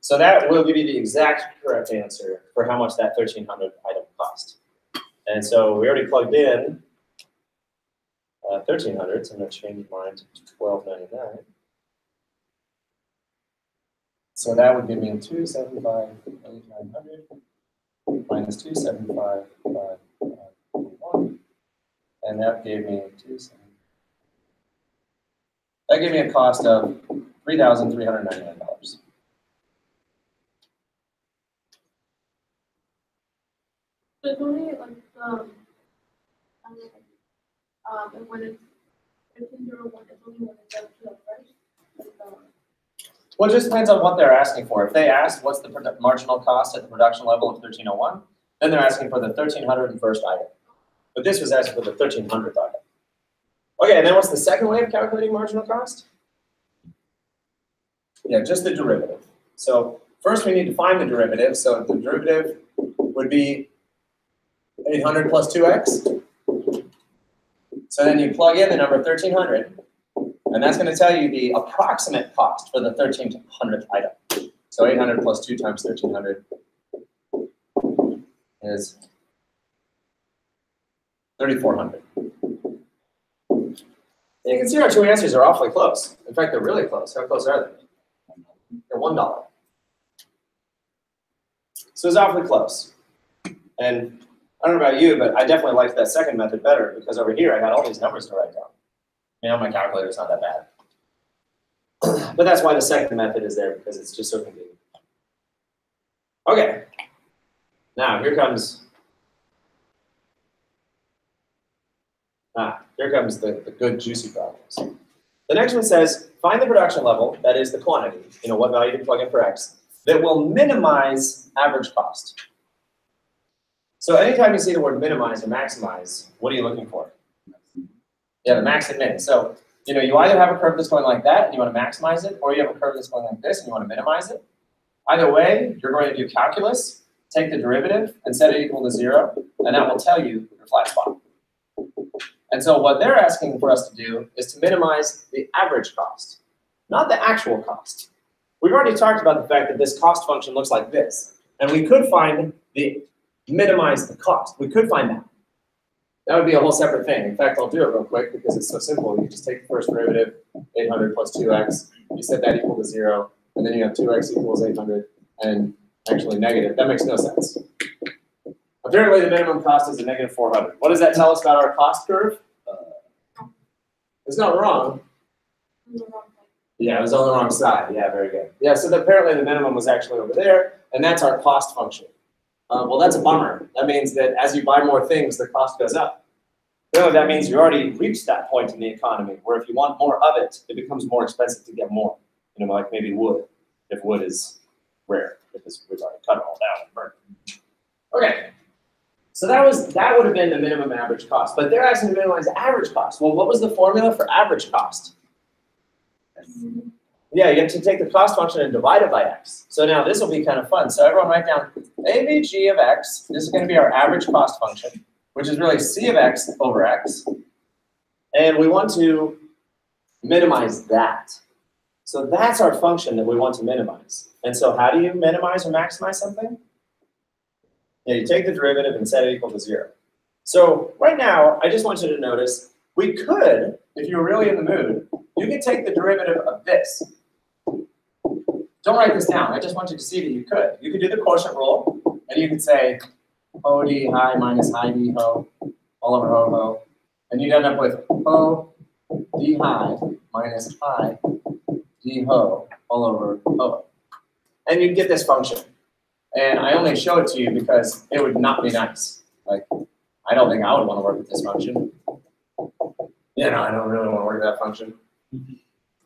So that will give you the exact correct answer for how much that 1,300 item cost. And so we already plugged in 1,300, so I'm going to change mine to 1,299. So that would give me 275,900 minus 275,521, and that gave me that gave me a cost of $3,399.
So it's only like when it's 1501, it's only when it's up to the first.
Well, it just depends on what they're asking for. If they ask what's the marginal cost at the production level of 1301, then they're asking for the 1,301st item. But this was asking for the 1,300th item. Okay, and then what's the second way of calculating marginal cost? Yeah, just the derivative. So first we need to find the derivative. So the derivative would be 800 plus 2x. So then you plug in the number 1,300. And that's going to tell you the approximate cost for the 1,300th item. So 800 plus 2 times 1,300 is 3,400. And you can see our 2 answers are awfully close. In fact, they're really close. How close are they? They're $1. So it's awfully close. And I don't know about you, but I definitely liked that second method better because over here I got all these numbers to write down. You know, my calculator's not that bad. But that's why the second method is there, because it's just so convenient. Okay. Now, here comes the good, juicy problems. The next one says, find the production level, that is the quantity, you know, what value to plug in for X, that will minimize average cost. So anytime you see the word minimize or maximize, what are you looking for? Yeah, the max and min. So, you know, you either have a curve that's going like that and you want to maximize it, or you have a curve that's going like this and you want to minimize it. Either way, you're going to do calculus, take the derivative and set it equal to 0, and that will tell you your flat spot. And so what they're asking for us to do is to minimize the average cost, not the actual cost. We've already talked about the fact that this cost function looks like this, and we could find the minimize the cost. We could find that. That would be a whole separate thing. In fact, I'll do it real quick because it's so simple. You just take the first derivative, 800 plus 2x, you set that equal to 0, and then you have 2x equals 800, and actually negative. That makes no sense. Apparently, the minimum cost is a negative 400. What does that tell us about our cost curve? It's not wrong. Yeah, it was on the wrong side. Yeah, very good. Yeah, so apparently the minimum was actually over there, and that's our cost function. Well, that's a bummer. That means that as you buy more things, the cost goes up. No, that means you already reached that point in the economy where if you want more of it, it becomes more expensive to get more. You know, like maybe wood, if wood is rare, because we've already cut it all down and burned it. Okay, so that would have been the minimum average cost, but they're asking to minimize the average cost. Well, what was the formula for average cost? Yeah, you have to take the cost function and divide it by x. So now this will be kind of fun. So everyone write down AVG of x. This is going to be our average cost function, which is really C of x over x. And we want to minimize that. So that's our function that we want to minimize. And so how do you minimize or maximize something? Yeah, you take the derivative and set it equal to 0. So right now, I just want you to notice, we could, if you were really in the mood, you could take the derivative of this. Don't write this down. I just want you to see that you could. You could do the quotient rule, and you could say ho d high minus high d ho all over ho ho. And you'd end up with ho d high minus high d ho all over ho. And you'd get this function. And I only show it to you because it would not be nice. Like, I don't think I would want to work with this function. You know, I don't really want to work with that function.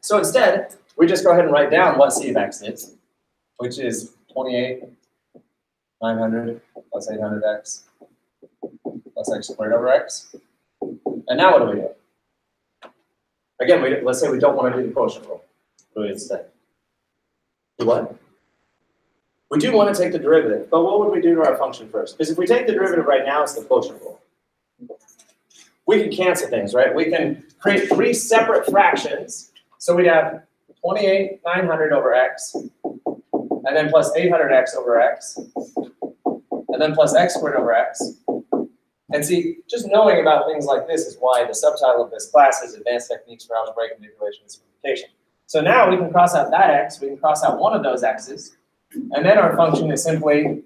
So instead, we just go ahead and write down what C of x is, which is 28,900 plus 800x plus x squared over x. And now what do we do? Again, let's say we don't want to do the quotient rule. What do we instead? Do what? We do want to take the derivative, but what would we do to our function first? Because if we take the derivative right now, it's the quotient rule. We can cancel things, right? We can create 3 separate fractions. So we'd have 28,900 over x, and then plus 800x over x, and then plus x squared over x. And see, just knowing about things like this is why the subtitle of this class is Advanced Techniques for Algebraic Manipulation and Simplification. So now we can cross out that x, we can cross out one of those x's, and then our function is simply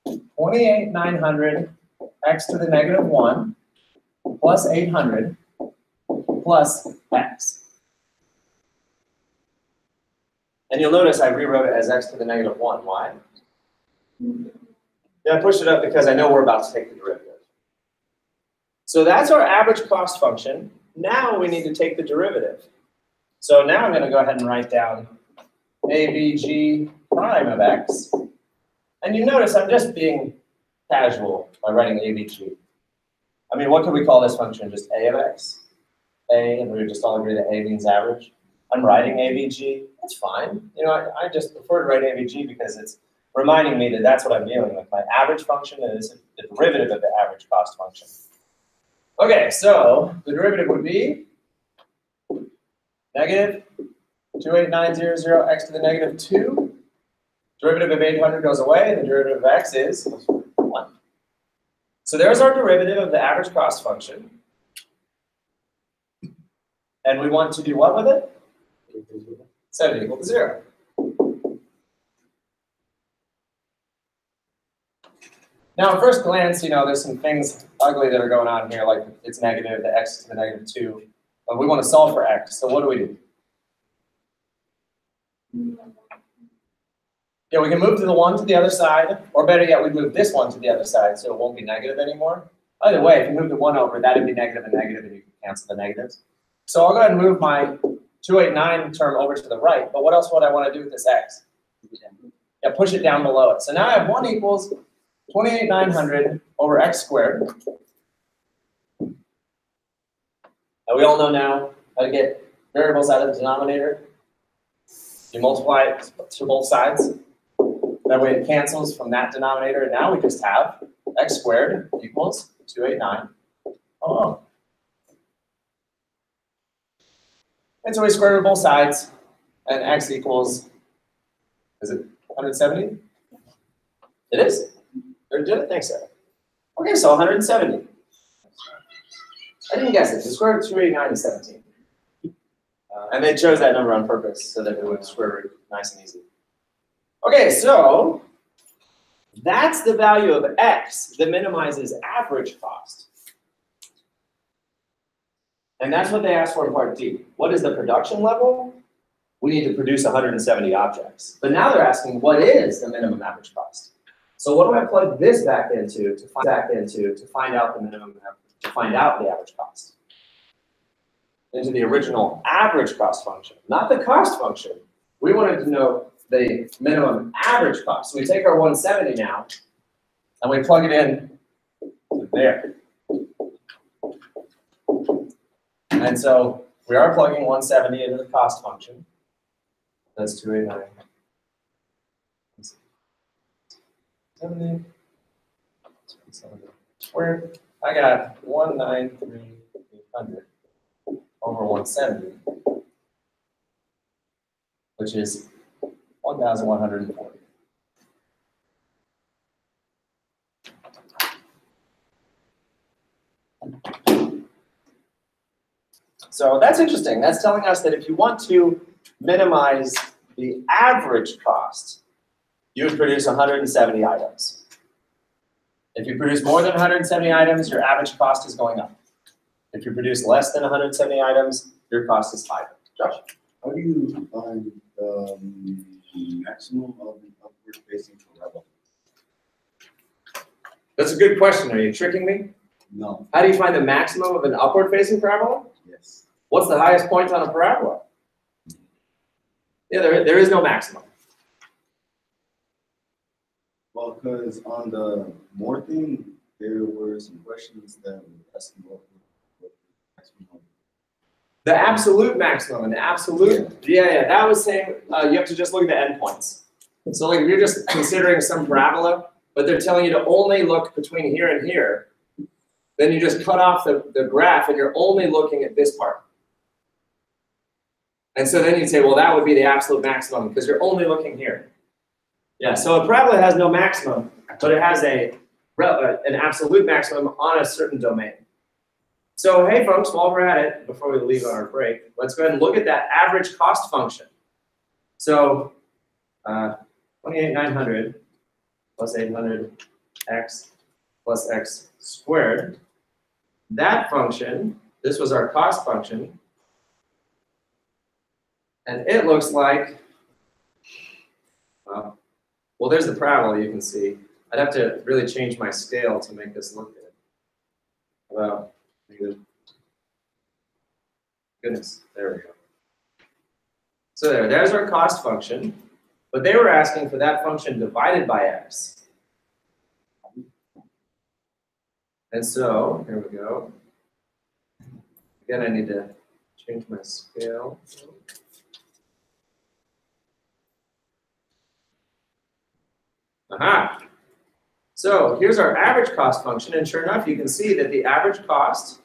28,900 x to the negative 1 plus 800 plus x. And you'll notice I rewrote it as x to the negative 1. Why? Yeah, I pushed it up because I know we're about to take the derivative. So that's our average cost function. Now we need to take the derivative. So now I'm going to go ahead and write down AVG prime of x. And you notice I'm just being casual by writing AVG. I mean, what could we call this function? Just A of x? A, and we just all agree that A means average. I'm writing AVG. That's fine. You know, I just prefer to write AVG because it's reminding me that that's what I'm dealing with. My average function is the derivative of the average cost function. Okay, so the derivative would be negative 28900 x to the negative 2. Derivative of 800 goes away, and the derivative of x is 1. So there's our derivative of the average cost function. And we want to do what with it? Set it equal to 0. Now, at first glance, there's some things ugly that are going on here, like it's negative, the x to the negative 2. But we want to solve for x, so what do we do? Yeah, we can move to the 1 to the other side, or better yet, we move this one to the other side, so it won't be negative anymore. Either way, if you move the 1 over, that'd be negative, and you can cancel the negatives. So I'll go ahead and move my 289 term over to the right, but what else would I want to do with this x? Yeah, push it down below it. So now I have 1 equals 28,900 over x squared. And we all know now how to get variables out of the denominator. You multiply it to both sides. That way it cancels from that denominator. And now we just have x squared equals 289. Oh. And so we square root both sides. And x equals, is it 170? It is? Or did it think so? Okay, so 170. I didn't guess it. The square root of 289 is 17. And they chose that number on purpose so that it would square root nice and easy. Okay, so that's the value of x that minimizes average cost. And that's what they asked for in part D. What is the production level? We need to produce 170 objects. But now they're asking, what is the minimum average cost? So what do I plug this back into to find out the minimum, to find out the average cost? Into the original average cost function, not the cost function. We wanted to know the minimum average cost. So we take our 170 now, and we plug it in to there. And so we are plugging 170 into the cost function. That's 289. 70 squared. I got 193,800 over 170, which is 1,140. So that's interesting. That's telling us that if you want to minimize the average cost, you would produce 170 items. If you produce more than 170 items, your average cost is going up. If you produce less than 170 items, your cost is higher. Josh?
How do you find the maximum of an upward facing parabola?
That's a good question. Are you tricking me?
No.
How do you find the maximum of an upward facing parabola?
Yes.
What's the highest point on a parabola? Yeah, there is no maximum.
Well, because on the more thing, there were some questions that were asking what the maximum.
The absolute maximum and the absolute, yeah, that was saying you have to just look at the endpoints. So like if you're just considering some parabola, but they're telling you to only look between here and here, then you just cut off the graph and you're only looking at this part. And so then you'd say, well, that would be the absolute maximum because you're only looking here. Yeah, so a parabola has no maximum, but it has an absolute maximum on a certain domain. So hey folks, while we're at it, before we leave on our break, let's go ahead and look at that average cost function. So 28,900 plus 800x plus x squared. That function, this was our cost function, and it looks like, well, there's the parabola you can see. I'd have to really change my scale to make this look good. Well, goodness, there we go. So there's our cost function, but they were asking for that function divided by x. And so, here we go. Again, I need to change my scale. Aha! So here's our average cost function, and sure enough, you can see that the average cost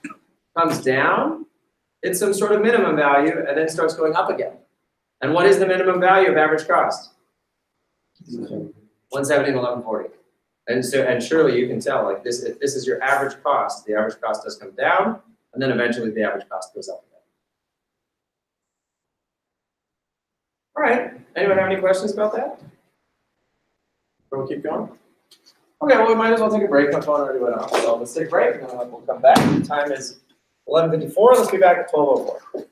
comes down, it's some sort of minimum value, and then starts going up again. And what is the minimum value of average cost? 170 and 1140. And so, and surely you can tell, like this, if this is your average cost, the average cost does come down, and then eventually the average cost goes up again. All right, anyone have any questions about that? Or we'll keep going? Okay, well, we might as well take a break. My phone already went off, so let's take a break and then we'll come back. The time is 11:54. Let's be back at 12:04.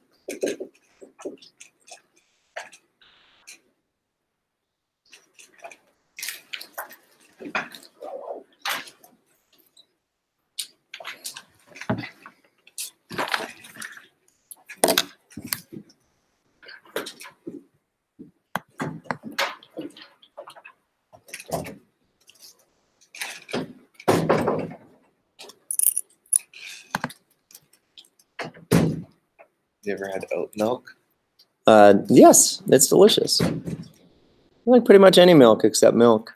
You ever had oat milk?
Yes, it's delicious. I like pretty much any milk except milk.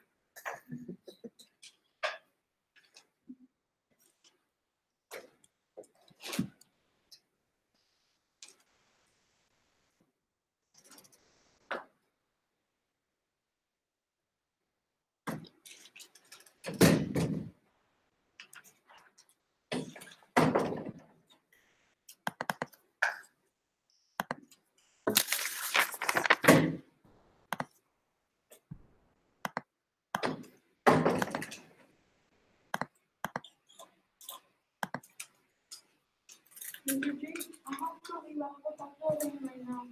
Right now.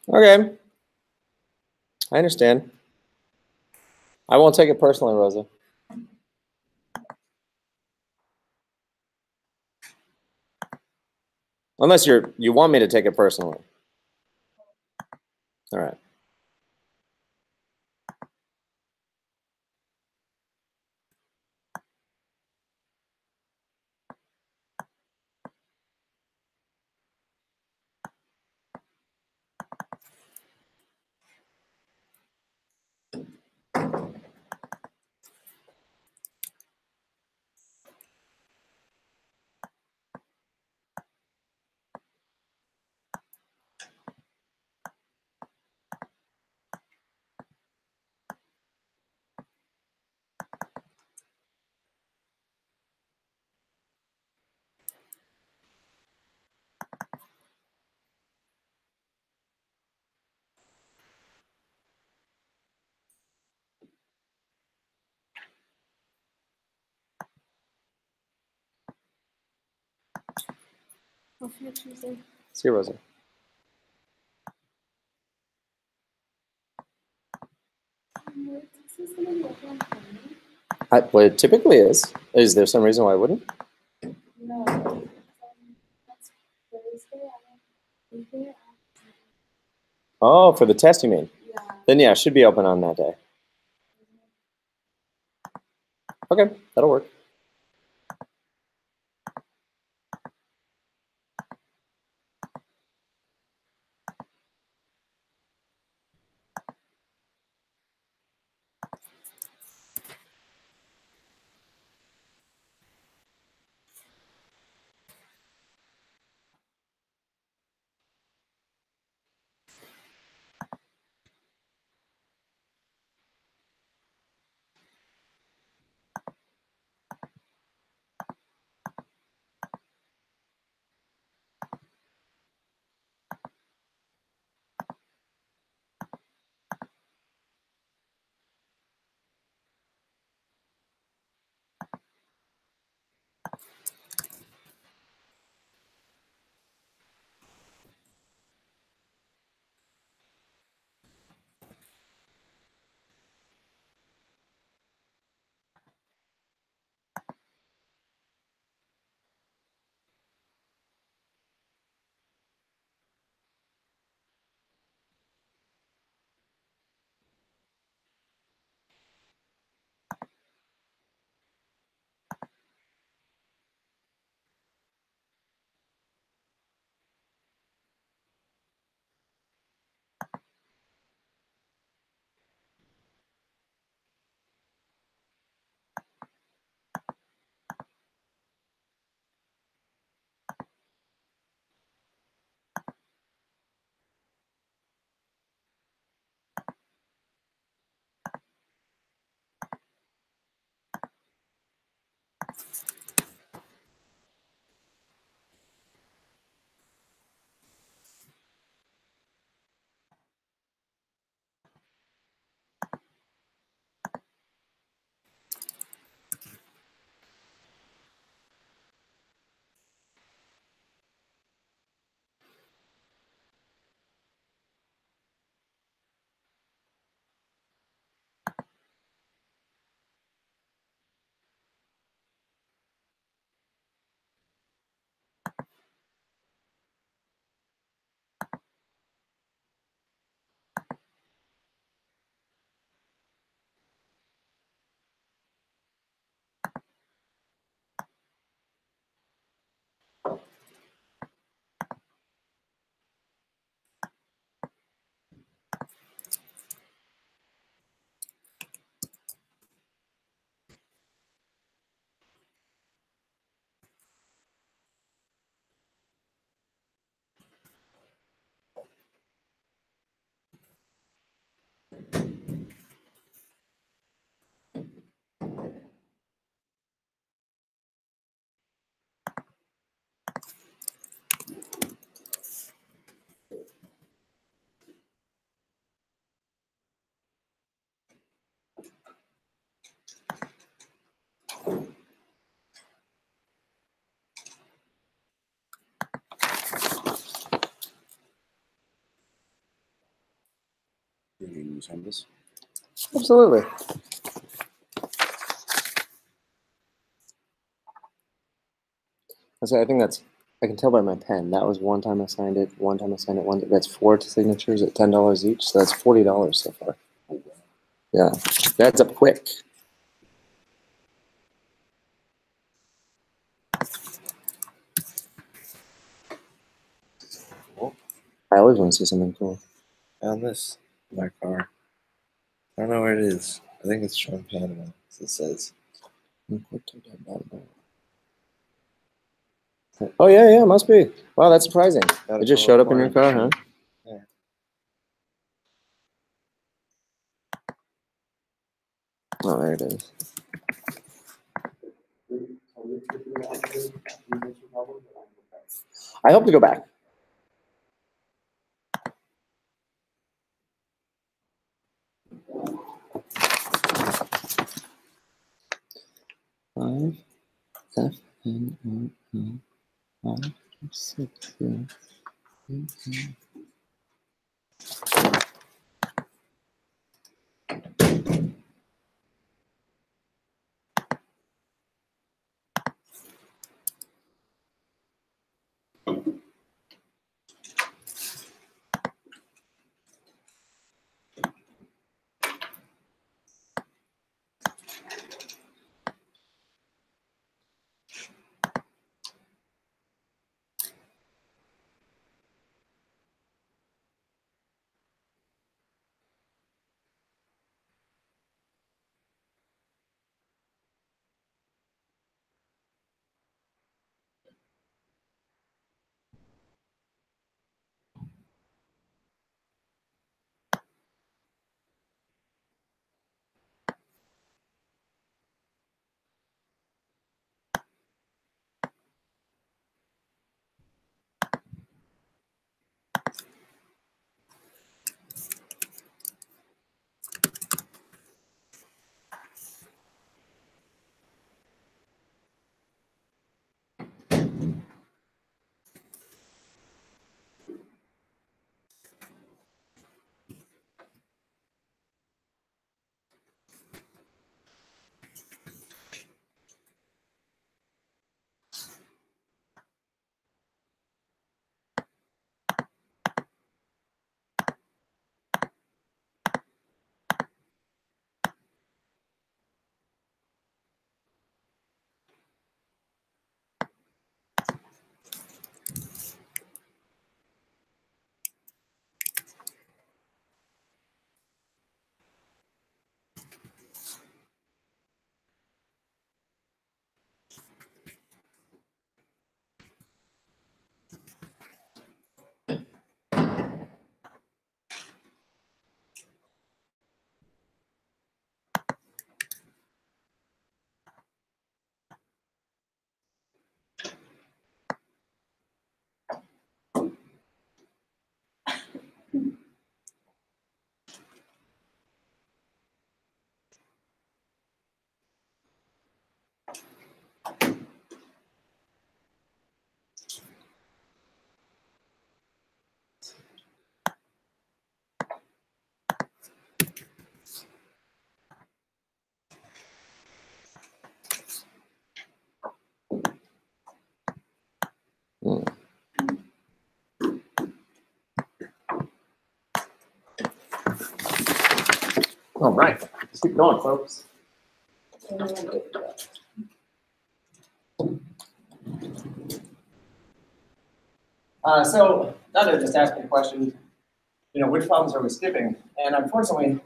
Okay, I understand. I won't take it personally, Rosa. Unless you want me to take it personally. All right.
What's your Tuesday?
See you, Rosa.
Is this gonna be open for me?
Well, it typically is. Is there some reason why I wouldn't?
No. That's Thursday. I don't think it.
Oh, for the test, you mean?
Yeah.
Then yeah, it should be open on that day. Okay, that'll work.
from this.
Absolutely. I think I can tell by my pen. That was one time I signed it, that's 4 signatures at $10 each, so that's $40 so far. Yeah, that's up quick.
Cool.
I always want to see something cool.
Found this in my car. I don't know where it is. I think it's from Panama, as it says.
Oh, yeah, must be. Wow, that's surprising.
Got
It just showed up in your car, huh?
Yeah.
Oh, there it is. I hope to go back. Five, F-N-O-O, 5, 6, 0, 8, 9. All right, let's keep going, folks. So Nanda just asked me a question, which problems are we skipping? And unfortunately,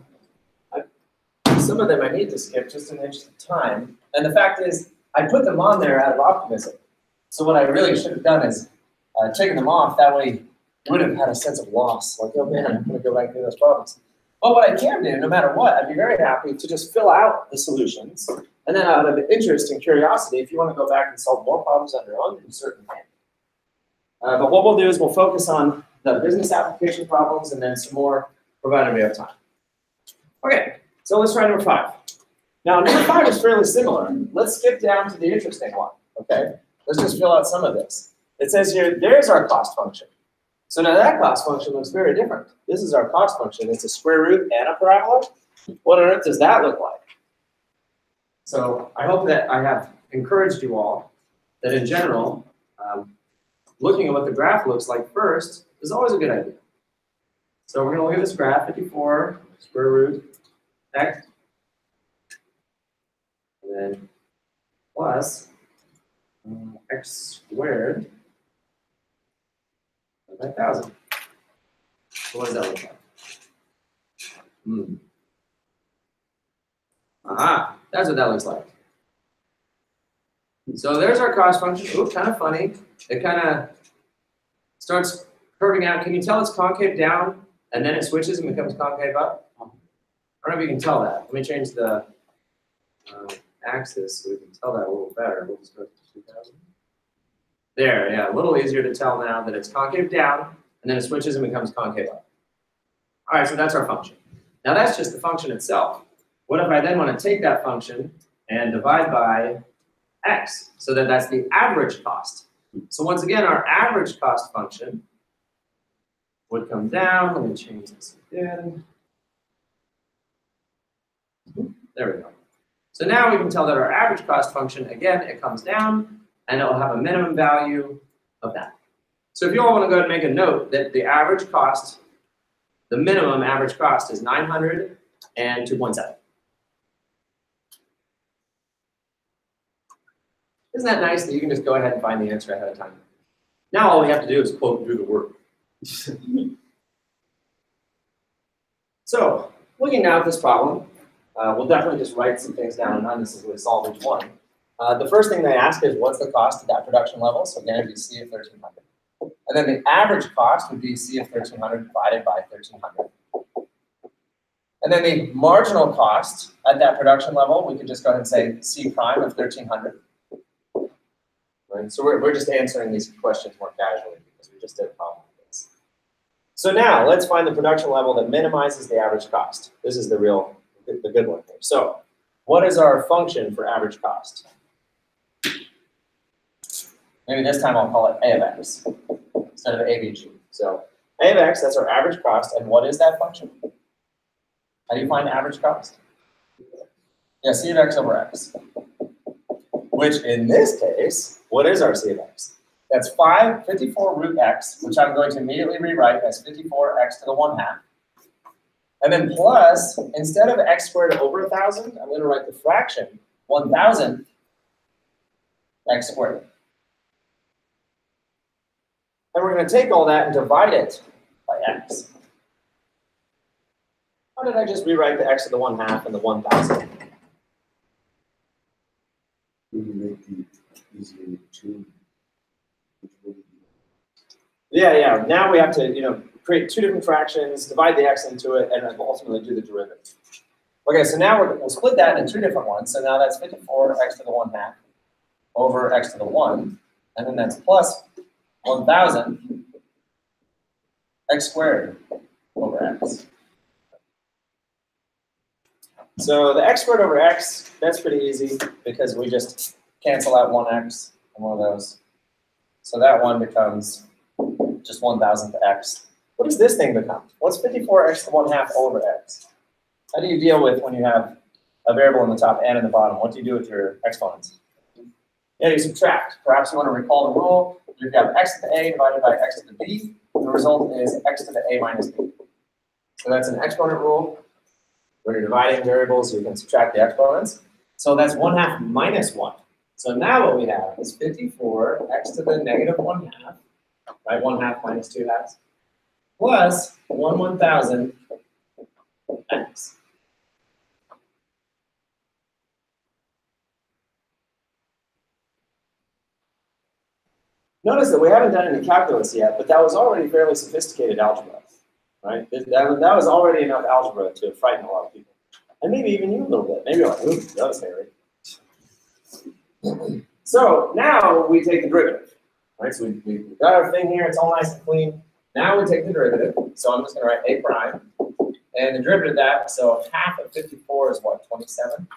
some of them I need to skip just in the interest of time. And the fact is, I put them on there out of optimism. So what I really should have done is taken them off. That way, you would have had a sense of loss. Like, oh man, I'm going to go back through those problems. But what I can do, no matter what, I'd be very happy to just fill out the solutions. And then out of interest and curiosity, if you want to go back and solve more problems on your own, you certainly can. But what we'll do is we'll focus on the business application problems and then some more, provided we have time. Okay, so let's try number 5. Now, number 5 is fairly similar. Let's skip down to the interesting one, okay? Let's just fill out some of this. It says here, there's our cost function.
So now that cost function looks very different. This is our cost function. It's a square root and a parabola. What on earth does that look like? So I hope that I have encouraged you all that in general, looking at what the graph looks like first is always a good idea. So we're going to look at this graph, 54 square root x, and then plus x squared by 1,000. So what does that look like? Aha, that's what that looks like. So there's our cost function. Ooh, kind of funny. It kind of starts curving out. Can you tell it's concave down and then it switches and becomes concave up? I don't know if you can tell that. Let me change the axis so we can tell that a little better. We'll just go to 2000. There, yeah, a little easier to tell now that it's concave down and then it switches and becomes concave up. All right, so that's our function. Now that's just the function itself. What if I then want to take that function and divide by x, so that that's the average cost? So once again, our average cost function would come down. Let me change this again. There we go. So now we can tell that our average cost function, again, it comes down, and it will have a minimum value of that. So if you all want to go ahead and make a note that the average cost, the minimum average cost is 900 and 2.7. Isn't that nice that you can just go ahead and find the answer ahead of time? Now all we have to do is quote do the work. So looking now at this problem, we'll definitely just write some things down and not necessarily solve each one. The first thing they ask is what's the cost at that production level? So again, it'd be C of 1,300. And then the average cost would be C of 1,300 divided by 1,300. And then the marginal cost at that production level, we could just go ahead and say C prime of 1,300. Right? So we're just answering these questions more casually because we just did a problem with this. So now let's find the production level that minimizes the average cost. This is the good one here. So what is our function for average cost? Maybe this time I'll call it A of x instead of AVG. So A of x, that's our average cost. And what is that function? How do you find average cost? Yeah, C of x over x. Which in this case, what is our C of x? That's 54 root x, which I'm going to immediately rewrite as 54x to the 1/2. And then plus, instead of x squared over 1,000, I'm going to write the fraction 1,000 x squared. And we're going to take all that and divide it by x. How did I just rewrite the x to the 1/2 and the 1,000? Yeah. Now we have to, create two different fractions, divide the x into it, and then ultimately do the derivative. Okay, so now we'll split that into two different ones. So now that's 54x to the 1/2 over x to the 1, and then that's plus 1,000 x squared over x. So the x squared over x, that's pretty easy because we just cancel out 1x and one of those. So that one becomes just 1,000 to x. What does this thing become? What's 54x to 1/2 over x? How do you deal with when you have a variable in the top and in the bottom? What do you do with your exponents? Yeah, you subtract. Perhaps you want to recall the rule. You've got x to the a divided by x to the b. The result is x to the a minus b. So that's an exponent rule. When you're dividing variables, you can subtract the exponents. So that's 1/2 minus 1. So now what we have is 54x to the negative 1/2, right? 1/2 minus 2/2, plus 1/1000 x. Notice that we haven't done any calculus yet, but that was already fairly sophisticated algebra, right? That was already enough algebra to frighten a lot of people. And maybe even you a little bit. Maybe you're like, ooh, that was hairy. So now we take the derivative, right? So we've got our thing here, it's all nice and clean. Now we take the derivative. So I'm just going to write a prime. And the derivative of that, so 1/2 of 54 is what, 27?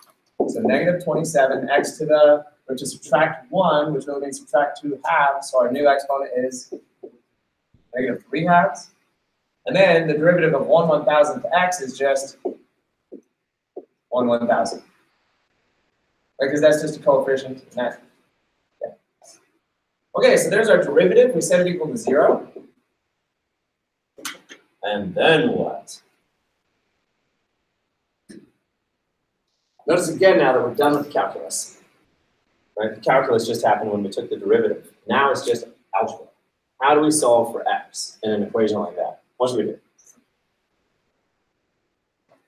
So negative 27 x to the, which is subtract 1, which really means subtract 2/2. So our new exponent is
negative 3 halves. And then the derivative of 1/1000th x is just 1/1000. Because that's just a coefficient. And that, yeah. Okay, so there's our derivative. We set it equal to 0. And then what? Notice again now that we're done with calculus. Right? The calculus just happened when we took the derivative. Now it's just algebra. How do we solve for x in an equation like that? What should we do?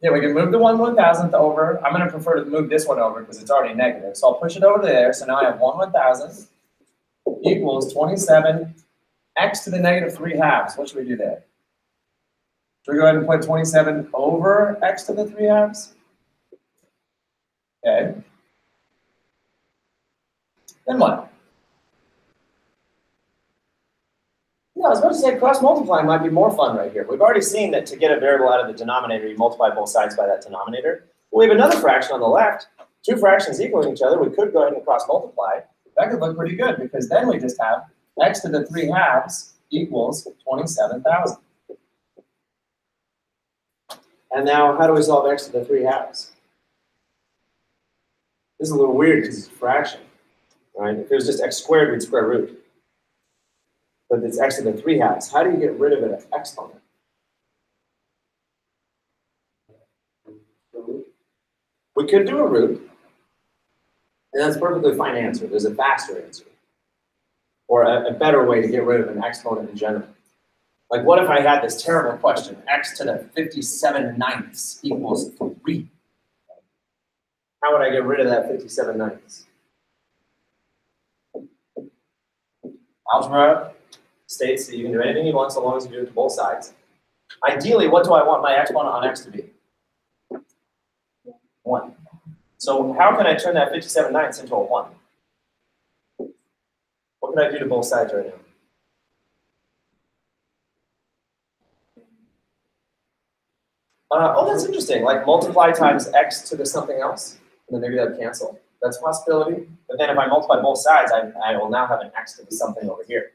Yeah, we can move the 1/1000th over. I'm going to prefer to move this one over because it's already negative. So I'll push it over there. So now I have 1/1000th equals 27 x to the negative 3 halves. What should we do there? Should we go ahead and put 27 over x to the 3 halves? Okay. Then what? Yeah, I was about to say cross multiplying might be more fun right here. We've already seen that to get a variable out of the denominator, you multiply both sides by that denominator. We have another fraction on the left, 2 fractions equaling each other. We could go ahead and cross multiply. That could look pretty good because then we just have x to the 3 halves equals 27,000. And now how do we solve x to the 3 halves? This is a little weird because it's a fraction, right? If it was just x squared, we'd square root. But it's x to the 3 halves. How do you get rid of an exponent? We could do a root, and that's a perfectly fine answer. There's a faster answer, or a better way to get rid of an exponent in general. Like, what if I had this terrible question, x to the 57/9 equals 3? How would I get rid of that 57/9? Algebra states that you can do anything you want so long as you do it to both sides. Ideally, what do I want my exponent on x to be? 1. So how can I turn that 57/9 into a 1? What can I do to both sides right now? Oh, that's interesting. Like multiply times x to the something else, and then maybe that would cancel. That's a possibility. But then if I multiply both sides, I will now have an x to the something over here.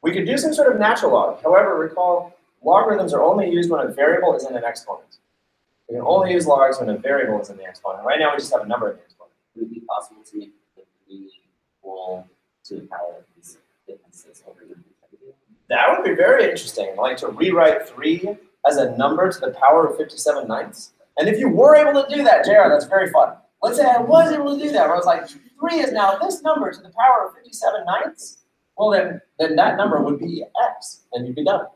We could do some sort of natural log. However, recall, logarithms are only used when a variable is in an exponent. We can only use logs when a variable is in the exponent. Right now, we just have a number in the exponent.
Would it be possible to make the 3 equal to the power of these differences over the
That would be very interesting. Like to rewrite 3 as a number to the power of 57/9. And if you were able to do that, JR, that's very fun. Let's say I was able to do that, where I was like, 3 is now this number to the power of 57/9. Well, then that number would be x, and you'd be done.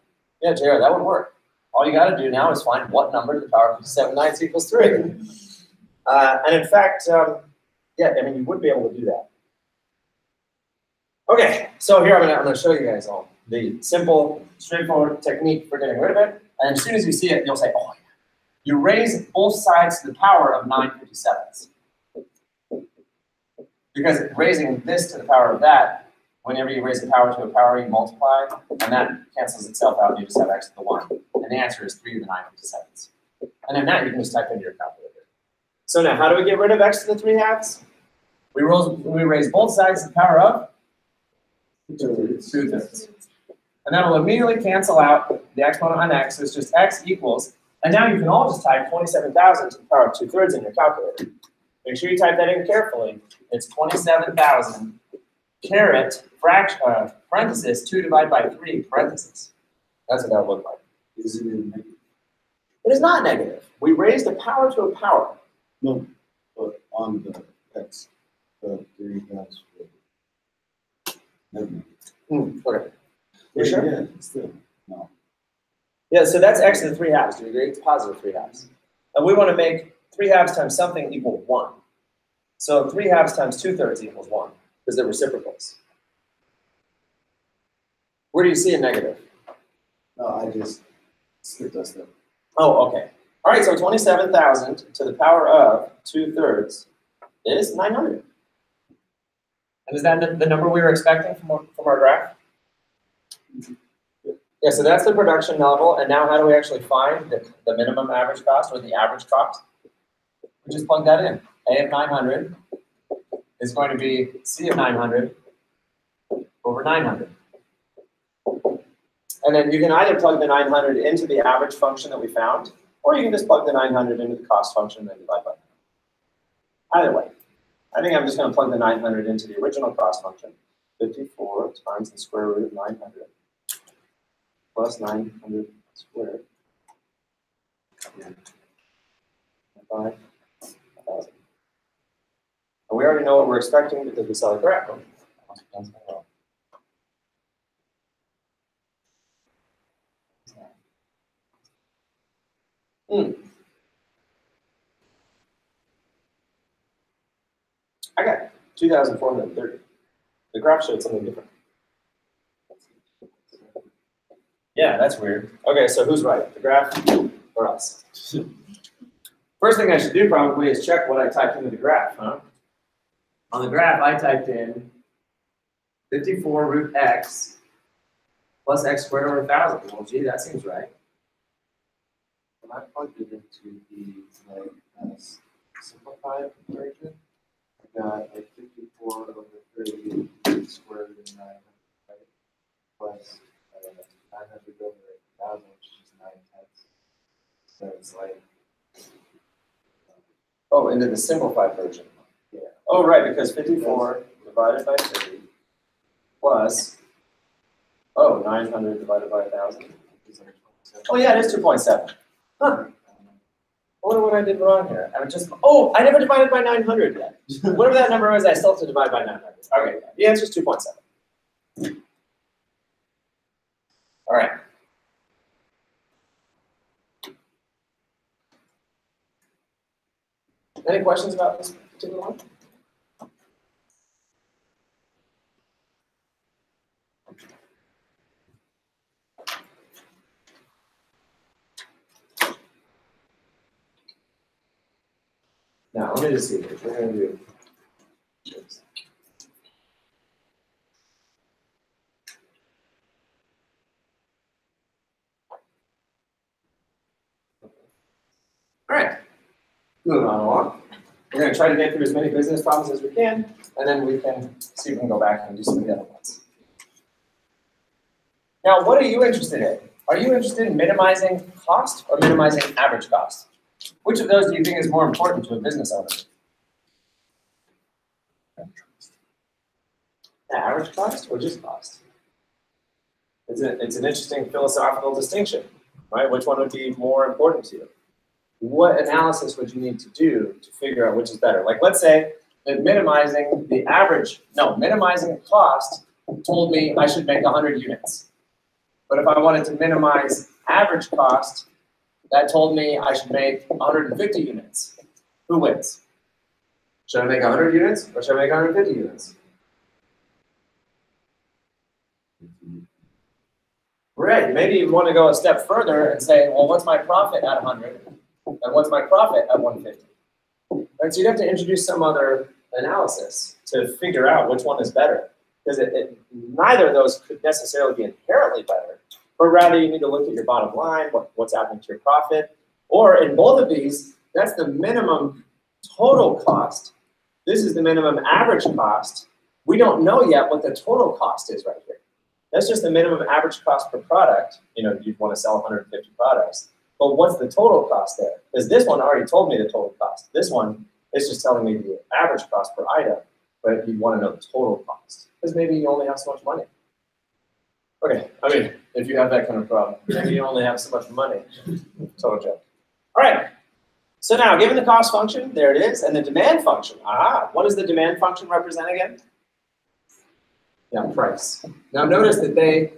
Yeah, JR, that would work. All you got to do now is find what number to the power of 57/9 equals 3. And in fact, yeah, I mean, you would be able to do that. Okay, so here I'm gonna show you guys all the simple, straightforward technique for getting rid of it. And as soon as you see it, you'll say, oh, yeah. You raise both sides to the power of 9/57. Because raising this to the power of that, whenever you raise a power to a power, you multiply, and that cancels itself out, and you just have x to the 1. And the answer is 3 to the 9/57. And then that you can just type into your calculator. So now, how do we get rid of x to the 3 halves? We raise both sides to the power of 2/3. And that will immediately cancel out the exponent on x. So it's just x equals, and now you can all just type 27,000 to the power of 2/3 in your calculator. Make sure you type that in carefully. It's 27,000 caret parenthesis 2 divided by 3 parenthesis. That's what that would look like.
Is it in negative?
It is not negative. We raised a power to a power.
No, but on the x, the 3 halves for negative.
Okay. You sure?
Yeah, still, no.
Yeah, so that's x to the 3 halves. Do you agree? It's positive 3 halves. And we want to make 3 halves times something equal 1. So 3 halves times 2/3 equals 1, because they're reciprocals. Where do you see a negative?
No, I just skipped that step.
Oh, okay. All right, so 27,000 to the power of 2/3 is 900. And is that the number we were expecting from our graph? Yeah, so that's the production level, and now how do we actually find the minimum average cost, or the average cost? We just plug that in. A of 900 is going to be C of 900 over 900. And then you can either plug the 900 into the average function that we found, or you can just plug the 900 into the cost function and then divide by 900. Either way, I think I'm just going to plug the 900 into the original cost function. 54 times the square root of 900 plus 900 squared by 1,000. And we already know what we're expecting because we saw the graph. I got 2,430. The graph showed something different. Yeah, that's weird. Okay, so who's right? The graph or us? First thing I should do probably is check what I typed into the graph, huh? On the graph, I typed in 54 root x plus x squared over 1,000. Well, gee, that seems right.
When I plugged it into the simplified version, I got like 54 over 30 square root of 900, right? Plus 900 over 1,000, which is 9/10. So it's like.
Oh, into the simplified version.
Yeah.
Oh, right, because 54 divided by 30 plus, 900 divided by 1,000. Oh, yeah, it is 2.7. Huh. I wonder what I did wrong here. I never divided by 900 yet. Whatever that number is, I still have to divide by 900. Okay, the answer is 2.7. All right. Any questions about this particular one? Now, let me just see here. We're going to do this. All right. Moving on along. We're going to try to get through as many business problems as we can, and then we can see if we can go back and do some of the other ones. Now, what are you interested in? Are you interested in minimizing cost or minimizing average cost? Which of those do you think is more important to a business owner? Average cost or just cost? It's an interesting philosophical distinction, right? Which one would be more important to you? What analysis would you need to do to figure out which is better? Like, let's say that minimizing cost told me I should make 100 units. But if I wanted to minimize average cost, that told me I should make 150 units. Who wins? Should I make 100 units or should I make 150 units? Right, maybe you want to go a step further and say, well, what's my profit at 100? And what's my profit at 150? Right, so you'd have to introduce some other analysis to figure out which one is better. Because neither of those could necessarily be inherently better, but rather you need to look at your bottom line, what's happening to your profit. Or in both of these, that's the minimum total cost. This is the minimum average cost. We don't know yet what the total cost is right here. That's just the minimum average cost per product. You know, you'd want to sell 150 products. But what's the total cost there? Because this one already told me the total cost. This one is just telling me the average cost per item, but you want to know the total cost. Because maybe you only have so much money. Okay, I mean, if you have that kind of problem, maybe you only have so much money. Total joke. All right, so now given the cost function, there it is, and the demand function. What does the demand function represent again? Yeah, price. Now notice that they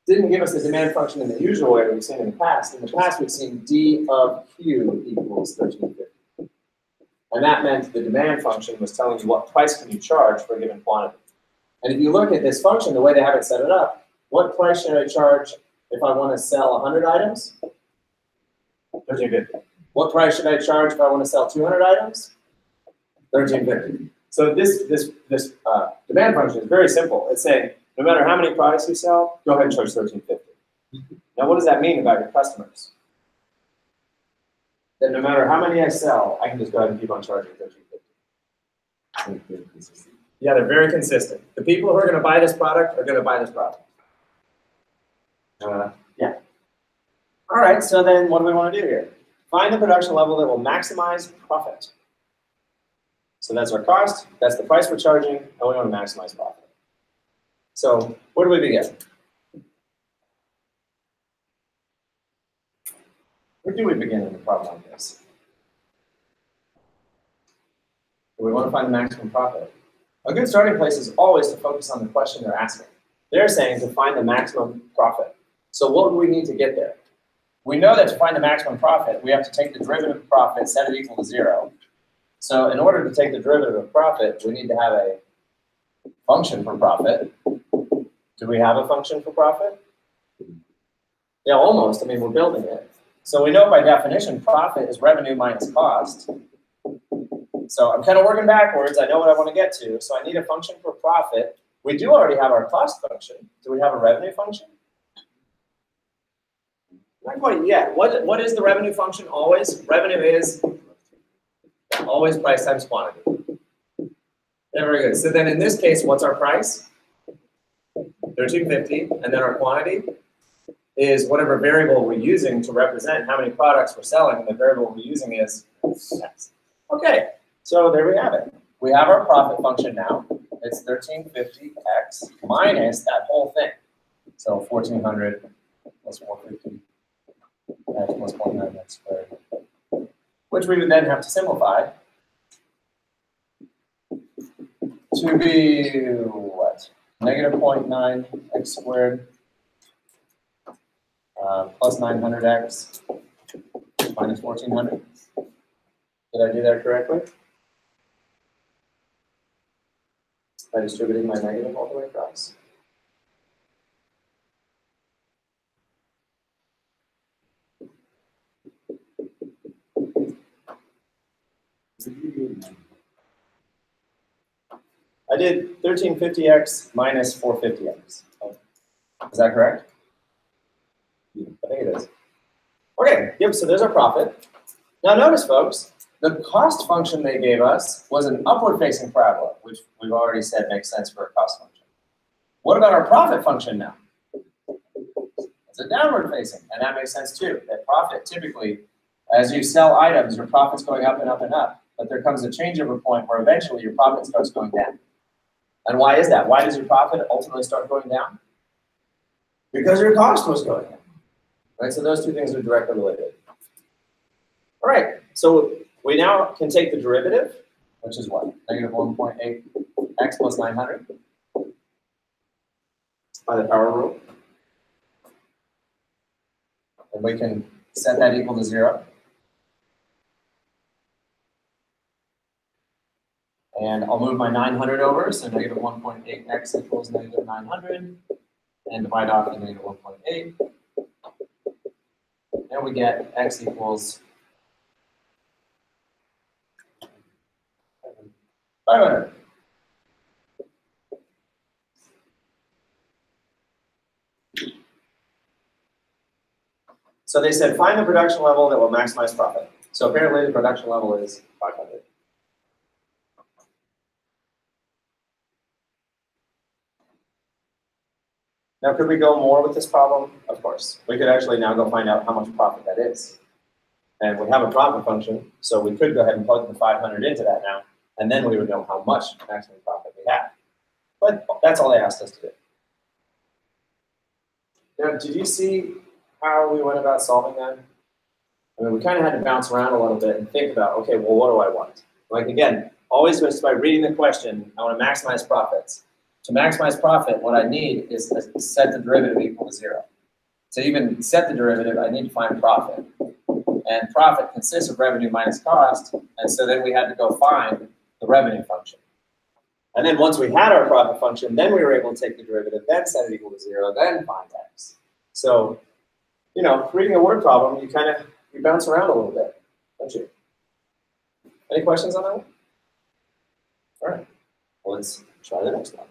didn't give us the demand function in the usual way that we've seen in the past. In the past, we've seen D of Q equals 1350. And that meant the demand function was telling you what price can you charge for a given quantity. And if you look at this function, the way they have it set it up, what price should I charge if I want to sell 100 items? 1350. What price should I charge if I want to sell 200 items? 1350. So this demand function is very simple. It's saying, no matter how many products you sell, go ahead and charge 1350. Now, what does that mean about your customers? That no matter how many I sell, I can just go ahead and keep on charging 1350. Yeah, they're very consistent. The people who are going to buy this product are going to buy this product. Yeah. All right, so then what do we want to do here? Find the production level that will maximize profit. So that's our cost, that's the price we're charging, and we want to maximize profit. So where do we begin? Where do we begin in the problem like this? We want to find the maximum profit. A good starting place is always to focus on the question they're asking. They're saying to find the maximum profit. So what do we need to get there? We know that to find the maximum profit, we have to take the derivative of profit, set it equal to 0. So in order to take the derivative of profit, we need to have a function for profit. Do we have a function for profit? Yeah, almost. I mean, we're building it. So we know by definition, profit is revenue minus cost. So I'm kind of working backwards. I know what I want to get to. So I need a function for profit. We do already have our cost function. Do we have a revenue function? Not quite yet. What is the revenue function always? Revenue is always price times quantity. Yeah, very good. So then in this case, what's our price? $13.50. And then our quantity is whatever variable we're using to represent how many products we're selling. The variable we're using is X. Okay, so there we have it. We have our profit function now. It's 1350x minus that whole thing. So 1400 plus 450 x plus 0.9x squared, which we would then have to simplify to be what? Negative 0.9x squared plus 900x minus 1400. Did I do that correctly? By distributing my negative all the way across. I did 1350x minus 450x. Is that correct? I think it is. Okay, yep, so there's our profit. Now notice, folks, the cost function they gave us was an upward-facing parabola, which we've already said makes sense for a cost function. What about our profit function now? It's a downward-facing, and that makes sense too. That profit, typically, as you sell items, your profit's going up and up and up. But there comes a changeover point where eventually your profit starts going down. And why is that? Why does your profit ultimately start going down? Because your cost was going down. Right, so those two things are directly related. All right, so we now can take the derivative, which is what? Negative 1.8x plus 900 by the power rule. And we can set that equal to 0. And I'll move my 900 over, so negative 1.8x equals negative 900, and divide off the negative 1.8. And we get x equals 500. So they said find the production level that will maximize profit. So apparently the production level is 500. Now, could we go more with this problem? Of course. We could actually now go find out how much profit that is. And we have a profit function, so we could go ahead and plug the 500 into that now, and then we would know how much maximum profit we have. But that's all they asked us to do. Now, did you see how we went about solving that? I mean, we kind of had to bounce around a little bit and think about, okay, well, what do I want? Like, again, always just by reading the question, I want to maximize profits. To maximize profit, what I need is to set the derivative equal to 0. To even set the derivative, I need to find profit. And profit consists of revenue minus cost, and so then we had to go find the revenue function. And then once we had our profit function, then we were able to take the derivative, then set it equal to 0, then find x. So, you know, reading a word problem, you bounce around a little bit, don't you? Any questions on that one? All right, well, let's try the next one.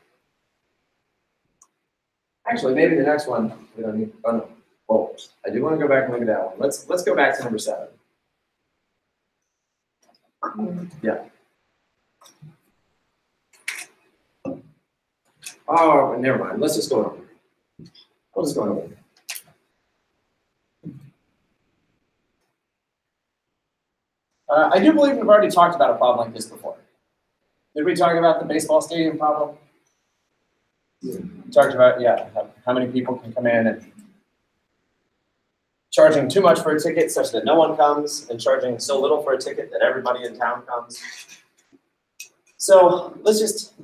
Actually, maybe the next one we don't need. Oh no. Oh, I do want to go back and look at that one. Let's go back to number 7. Yeah. Oh, never mind. Let's just go over. We'll just go over. I do believe we've already talked about a problem like this before. Did we talk about the baseball stadium problem? We talked about, yeah, how many people can come in and charging too much for a ticket such that no one comes, and charging so little for a ticket that everybody in town comes. So let's just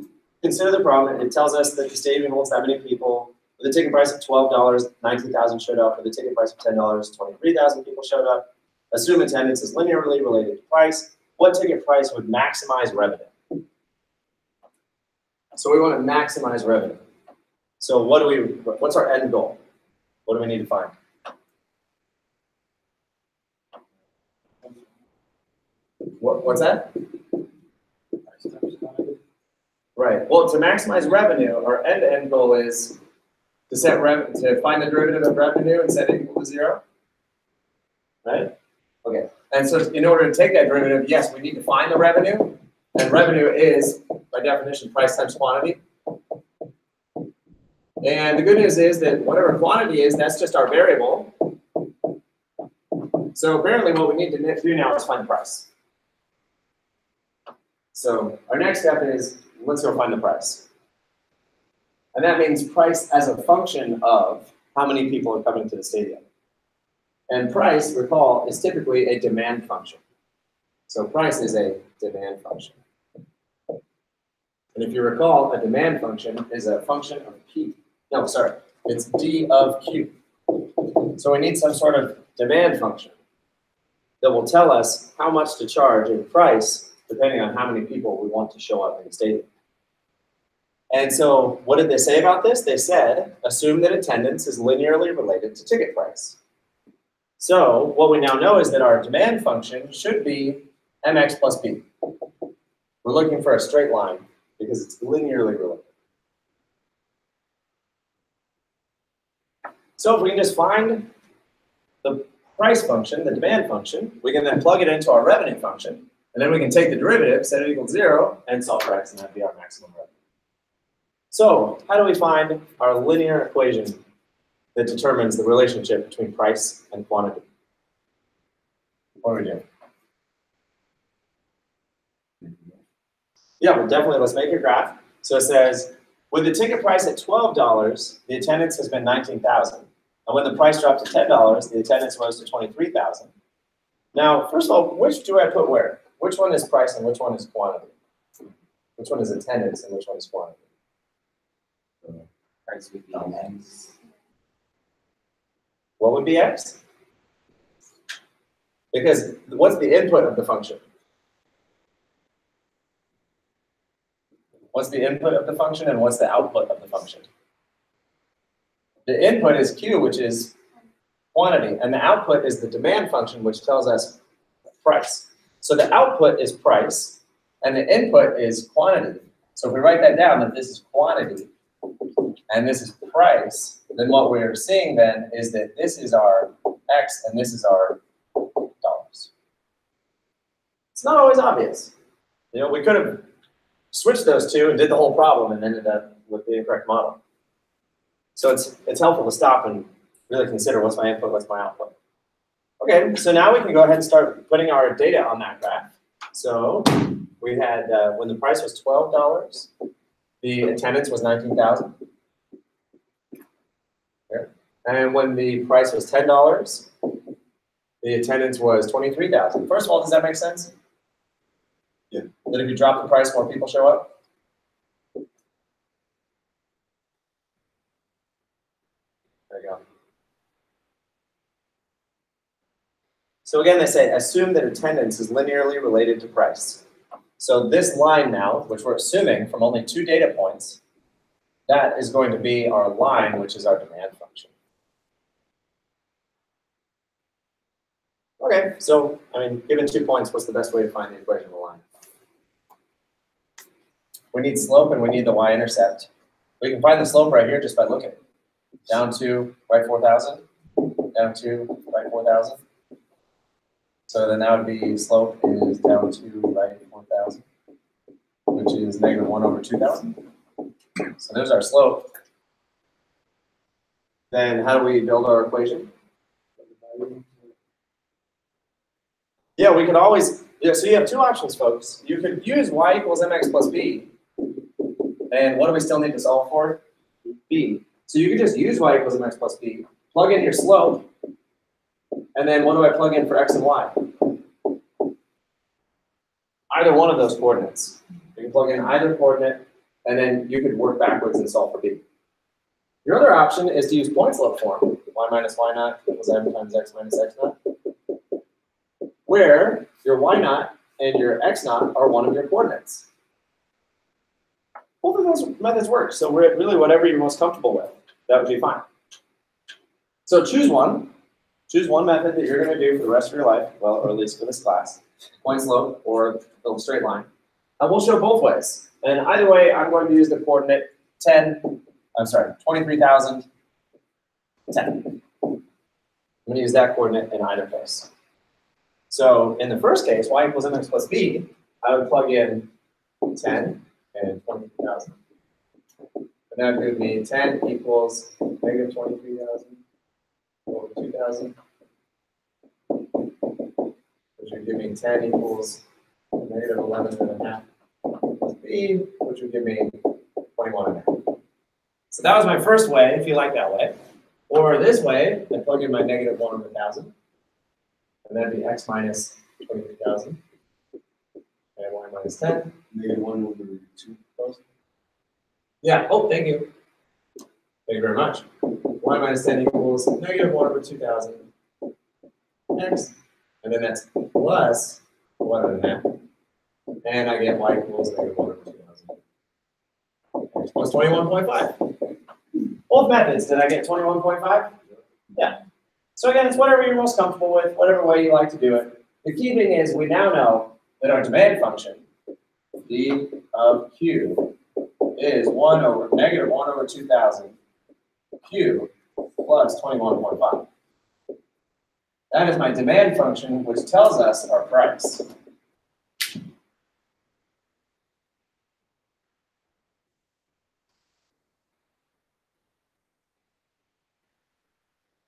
consider the problem. It tells us that the stadium holds that many people. With a ticket price of $12, 19,000 showed up. With a ticket price of $10, 23,000 people showed up. Assume attendance is linearly related to price. What ticket price would maximize revenue? So we want to maximize revenue. So what's our end goal? What do we need to find? What's that? Right. Well, to maximize revenue, our end goal is to find the derivative of revenue and set it equal to 0. Right? Okay. And so in order to take that derivative, yes, we need to find the revenue. And revenue is, by definition, price times quantity. And the good news is that whatever quantity is, that's just our variable. So apparently what we need to do now is find the price. So our next step is, let's go find the price. And that means price as a function of how many people are coming to the stadium. And price, recall, is typically a demand function. So price is a demand function. And if you recall, a demand function is a function of P. No, sorry, it's D of Q. So we need some sort of demand function that will tell us how much to charge in price depending on how many people we want to show up in the stadium. And so what did they say about this? They said, assume that attendance is linearly related to ticket price. So what we now know is that our demand function should be mx plus b. We're looking for a straight line because it's linearly related. So if we can just find the price function, the demand function, we can then plug it into our revenue function, and then we can take the derivative, set it equals 0, and solve for x, and that'd be our maximum revenue. So how do we find our linear equation that determines the relationship between price and quantity? What are we doing? Yeah, well, definitely, let's make a graph. So it says, with the ticket price at $12, the attendance has been 19,000. And when the price dropped to $10, the attendance rose to 23,000. Now, first of all, which do I put where? Which one is price and which one is quantity? Which one is attendance and which one is quantity?
Price would be x.
What would be x? Because what's the input of the function? What's the input of the function and what's the output of the function? The input is Q, which is quantity, and the output is the demand function, which tells us price. So the output is price, and the input is quantity. So if we write that down, that this is quantity, and this is price, then what we're seeing then is that this is our X, and this is our dollars. It's not always obvious. You know, we could have switched those two and did the whole problem and ended up with the incorrect model. So it's helpful to stop and really consider what's my input, what's my output. Okay, so now we can go ahead and start putting our data on that graph. So we had, when the price was $12, the attendance was 19,000. And when the price was $10, the attendance was 23,000. First of all, does that make sense?
Yeah.
That if you drop the price, more people show up? There you go. So again, they say, assume that attendance is linearly related to price. So this line now, which we're assuming from only 2 data points, that is going to be our line, which is our demand function. Okay, so, I mean, given 2 points, what's the best way to find the equation of the line? We need slope and we need the y-intercept. We can find the slope right here just by looking. Down to right 4,000, down to right 4,000. So then that would be slope is down to right 4,000, which is -1/2,000. So there's our slope. Then how do we build our equation? Yeah, we could always Yeah, so you have two options, folks. You could use y equals mx plus b. And what do we still need to solve for? B. So you could just use y equals mx plus b, plug in your slope, and then what do I plug in for x and y? Either one of those coordinates. You can plug in either coordinate, and then you could work backwards and solve for b. Your other option is to use point slope form, y minus y naught equals m times x minus x naught, where your y naught and your x naught are one of your coordinates. Both of those methods work, so really whatever you're most comfortable with, that would be fine. So choose one method that you're going to do for the rest of your life, well, or at least for this class, point slope or the straight line. And we'll show both ways. And either way, I'm going to use the coordinate 23,010. I'm going to use that coordinate in either case. So in the first case, y equals mx plus b, I would plug in 10 and 23,000. And that would give me 10 equals negative 23,000 over 2,000. Which would give me 10 equals negative 11.5 plus b, which would give me 21.5. So that was my first way, if you like that way. Or this way, I plug in my negative 1 over 1,000. And that'd be x minus 23,000. And y minus 10.
Negative 1 over 2,000.
Yeah, oh, thank you. Thank you very much. Y minus 10 equals negative 1 over 2,000 x. And then that's plus 1.5. And I get y equals negative 1 over 2,000. X plus 21.5. Both methods, did I get 21.5? Yeah. So again, it's whatever you're most comfortable with, whatever way you like to do it. The key thing is we now know that our demand function, d of q, is negative 1 over 2,000 q plus 21.5. That is my demand function, which tells us our price.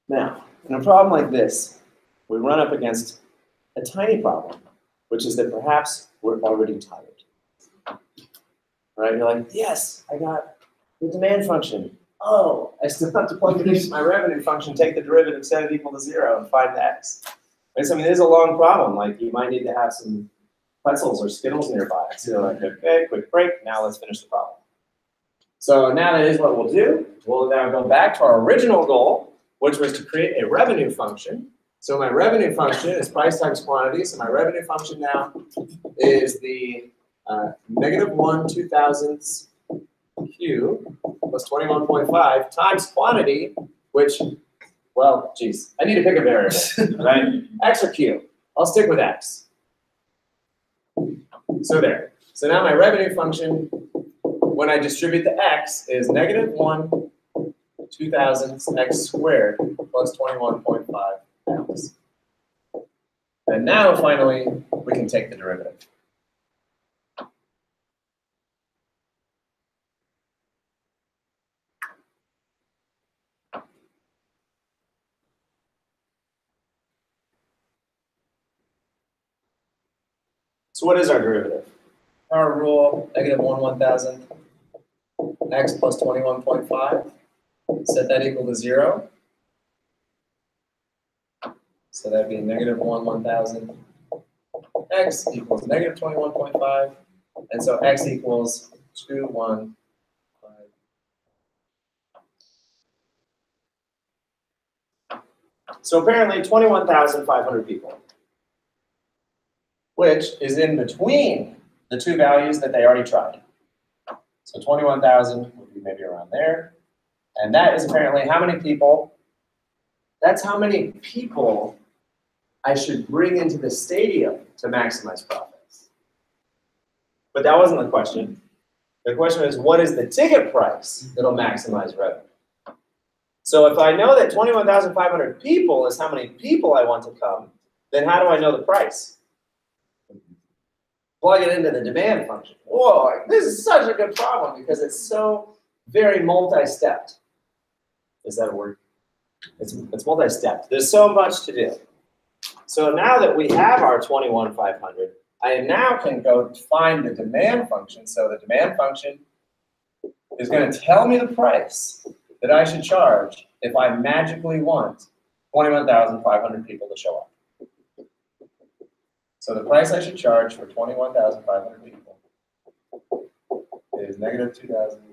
Now, in a problem like this, we run up against a tiny problem, which is that perhaps we're already tired. Right? You're like, yes, I got the demand function. Oh, I still have to plug it into my revenue function, take the derivative, set it equal to 0, and find x. Right? So, I mean, this is a long problem. Like, you might need to have some pretzels or Skittles nearby. So you're like, okay, quick break. Now let's finish the problem. So now that is what we'll do. We'll now go back to our original goal, which was to create a revenue function. So my revenue function is price times quantity. So my revenue function now is the negative 1 2,000ths q plus 21.5 times quantity, which, well, geez, I need to pick a variable, right? X or q. I'll stick with x. So there. So now my revenue function, when I distribute the x, is negative 1 2,000ths x squared plus 21.5 x. And now, finally, we can take the derivative. So what is our derivative? Our rule, negative 1 1,000th x plus 21.5. Set that equal to 0. So that'd be negative 1 1,000th x equals negative 21.5. And so x equals 2, 1, 5. So apparently 21,500 people, which is in between the two values that they already tried. So 21,000 would be maybe around there. And that is apparently how many people, that's how many people I should bring into the stadium to maximize profits. But that wasn't the question. The question is, what is the ticket price that'll maximize revenue? So if I know that 21,500 people is how many people I want to come, then how do I know the price? Plug it into the demand function. Whoa, this is such a good problem because it's so very multi-stepped. Is that a word? It's multi-stepped. There's so much to do. So now that we have our 21,500, I now can go find the demand function. So the demand function is going to tell me the price that I should charge if I magically want 21,500 people to show up. So the price I should charge for 21,500 people is negative 2,500.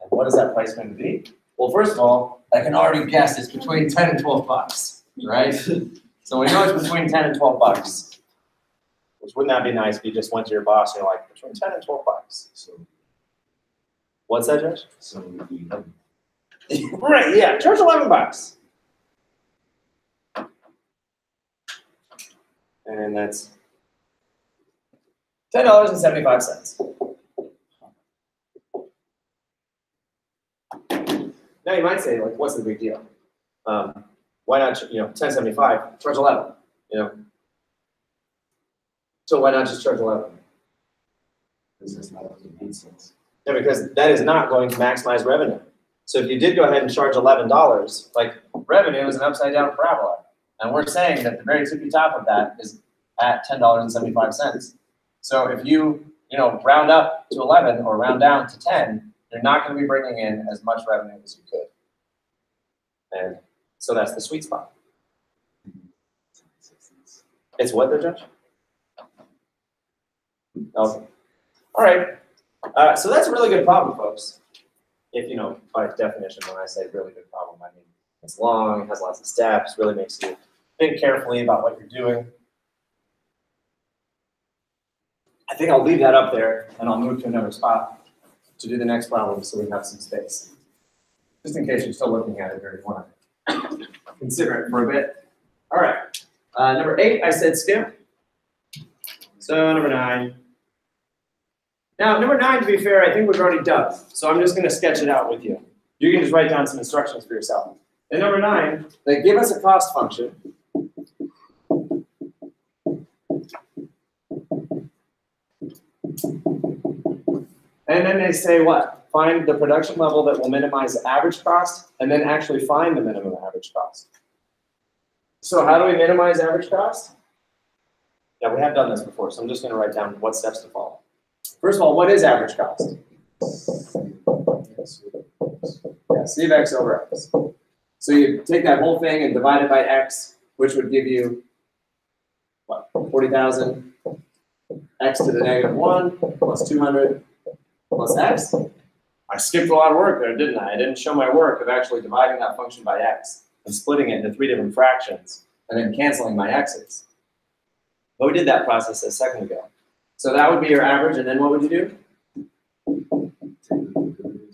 And what is that price going to be? Well, first of all, I can already guess it's between 10 and 12 bucks, right? So we know it's between 10 and 12 bucks. Which wouldn't that be nice if you just went to your boss and you're like, between 10 and 12 bucks.
So,
What's that, Josh?
so we have
Right, yeah, charge 11 bucks. And that's $10.75. Now you might say, like, what's the big deal? Why not, $10.75, charge 11, So why not just charge 11?
this is not what it means.
Yeah, because that is not going to maximize revenue. So if you did go ahead and charge $11, like revenue is an upside down parabola. And we're saying that the very tippy top of that is at $10.75. So if you, round up to 11 or round down to 10, you're not going to be bringing in as much revenue as you could. And so that's the sweet spot. It's what there, Josh? Okay. All right. So that's a really good problem, folks. If, by definition, when I say really good problem, I mean it's long, it has lots of steps, really makes you think carefully about what you're doing. I think I'll leave that up there, and I'll move to another spot to do the next problem so we have some space. Just in case you're still looking at it or you want to consider it for a bit. All right. Number 8, I said skip. So number 9. Now, number 9, to be fair, I think we've already done. So I'm just going to sketch it out with you. You can just write down some instructions for yourself. And number 9, they give us a cost function. And then they say what? Find the production level that will minimize the average cost, and then actually find the minimum average cost. So how do we minimize average cost? Yeah, we have done this before, so I'm just going to write down what steps to follow. First of all, what is average cost? Yeah, C of x over x. So you take that whole thing and divide it by x, which would give you, what, 40,000 x to the negative 1 plus 200 plus x. I skipped a lot of work there, didn't I? I didn't show my work of actually dividing that function by x and splitting it into 3 different fractions and then canceling my x's. But we did that process a second ago. So that would be your average, and then what would you do?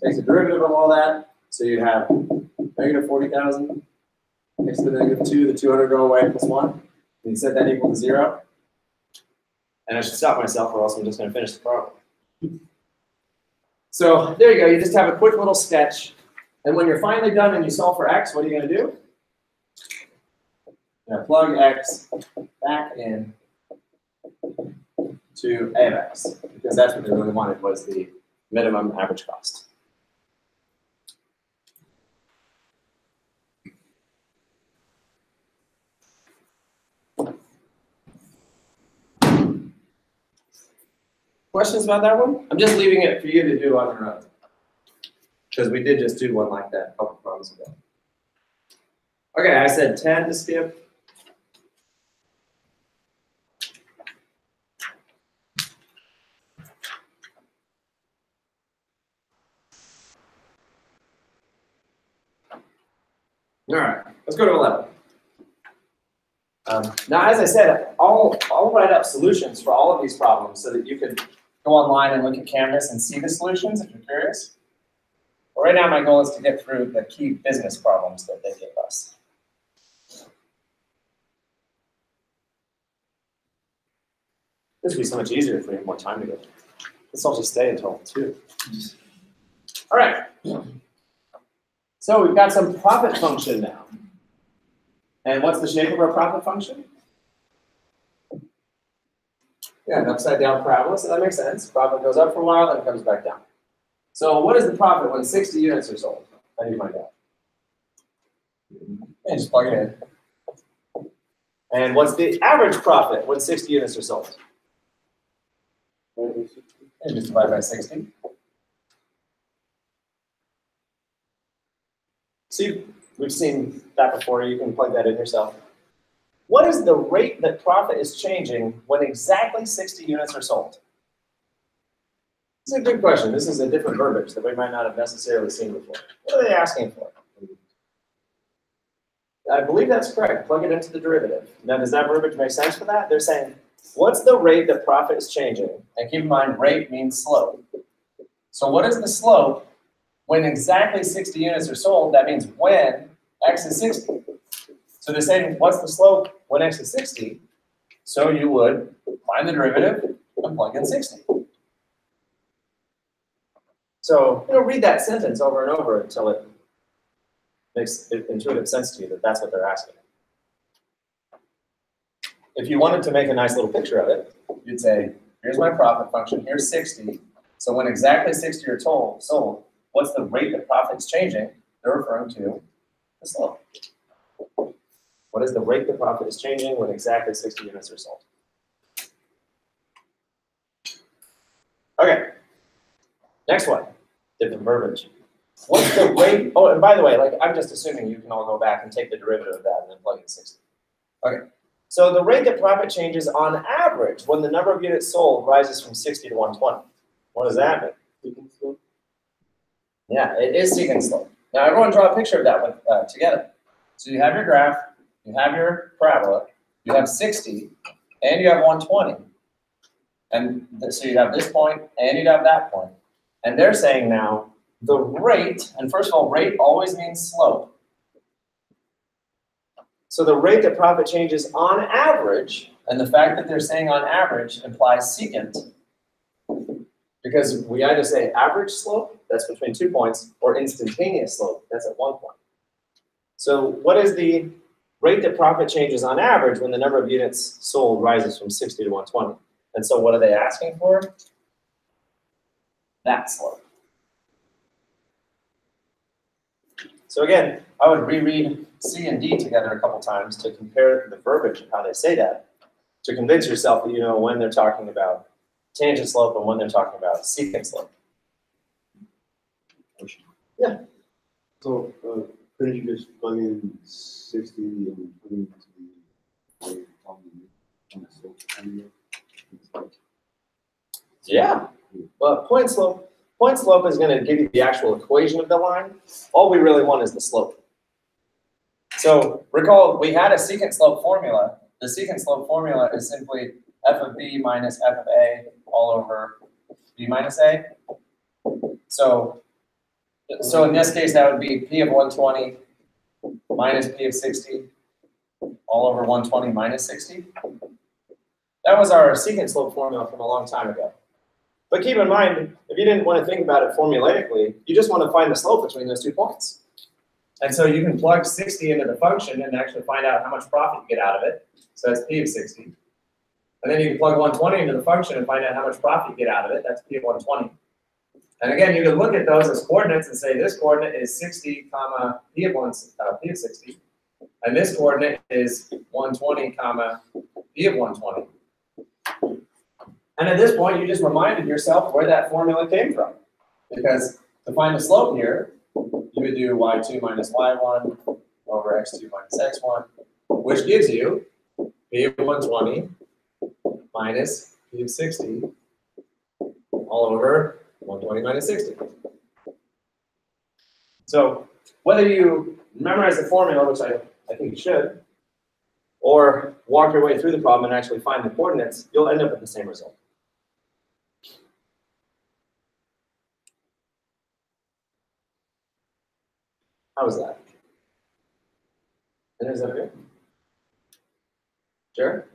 Take the derivative of all that. So you have negative 40,000 x to the negative 2, the 200 go away, plus 1. And you set that equal to 0. And I should stop myself, or else I'm just going to finish the problem. So there you go. You just have a quick little sketch. And when you're finally done and you solve for x, what are you going to do? You're going to plug x back in to a of x, because that's what they really wanted, was the minimum average cost. Questions about that one? I'm just leaving it for you to do on your own, because we did just do one like that a couple problems ago. Okay, I said 10 to skip. All right, let's go to 11. Now, as I said, I'll write up solutions for all of these problems so that you can go online and look at Canvas and see the solutions if you're curious. But right now, my goal is to get through the key business problems that they give us. This would be so much easier if we had more time to go. Let's all just stay until 2. All right. So we've got some profit function now. And what's the shape of our profit function? Yeah, an upside down parabola, so that makes sense. Profit goes up for a while, then it comes back down. So what is the profit when 60 units are sold? How do you find out? Yeah, just plug it in.
And what's the average profit when 60 units are sold? And just divide by 60. See, we've seen that before. You can plug that in yourself. What is the rate that profit is changing when exactly 60 units are sold? This is a good question. This is a different verbiage that we might not have necessarily seen before. What are they asking for? I believe that's correct. Plug it into the derivative. Now, does that verbiage make sense for that? They're saying, what's the rate that profit is changing? And keep in mind, rate means slope. So what is the slope when exactly 60 units are sold? That means when x is 60. So they're saying, what's the slope when x is 60? So you would find the derivative and plug in 60. So read that sentence over and over until it makes intuitive sense to you that that's what they're asking. If you wanted to make a nice little picture of it, you'd say, here's my profit function, here's 60. So when exactly 60 are sold, what's the rate that profit's changing? They're referring to the slope. What is the rate that profit is changing when exactly 60 units are sold? Okay, next one, different verbiage. What's the rate? Oh, and by the way, I'm just assuming you can all go back and take the derivative of that and then plug in 60. Okay, so the rate that profit changes on average when the number of units sold rises from 60 to 120. What does that mean? Yeah, it is secant slope. Now everyone draw a picture of that together. So you have your graph, you have your parabola, you have 60, and you have 120. And so you have this point, and you have that point. And they're saying now, the rate, and first of all, rate always means slope. So the rate that profit changes on average, and the fact that they're saying on average implies secant, because we either say average slope, that's between 2 points, or instantaneous slope, that's at 1 point. So what is the rate that profit changes on average when the number of units sold rises from 60 to 120? And so what are they asking for? That slope. So again, I would reread C and D together a couple times to compare the verbiage of how they say that, to convince yourself that you know when they're talking about tangent slope and when they're talking about secant slope. Yeah.
So, couldn't you just plug in 60 and put it into the on the slope?
Yeah. Well, point slope is going to give you the actual equation of the line. All we really want is the slope. So recall, we had a secant slope formula. The secant slope formula is simply f of b minus f of a all over b minus a. So in this case, that would be p of 120 minus p of 60 all over 120 minus 60. That was our secant slope formula from a long time ago. But keep in mind, if you didn't want to think about it formulaically, you just want to find the slope between those 2 points. And so you can plug 60 into the function and actually find out how much profit you get out of it. So that's p of 60. And then you can plug 120 into the function and find out how much profit you get out of it. That's p of 120. And again, you can look at those as coordinates and say this coordinate is 60, comma p of 60. And this coordinate is 120, comma p of 120. And at this point, you just reminded yourself where that formula came from. Because to find the slope here, you would do y2 minus y1 over x2 minus x1, which gives you p of 120 minus p of 60 all over 120 minus 60. So whether you memorize the formula, which I think you should, or walk your way through the problem and actually find the coordinates, you'll end up with the same result. How was that? And is that okay? Sure?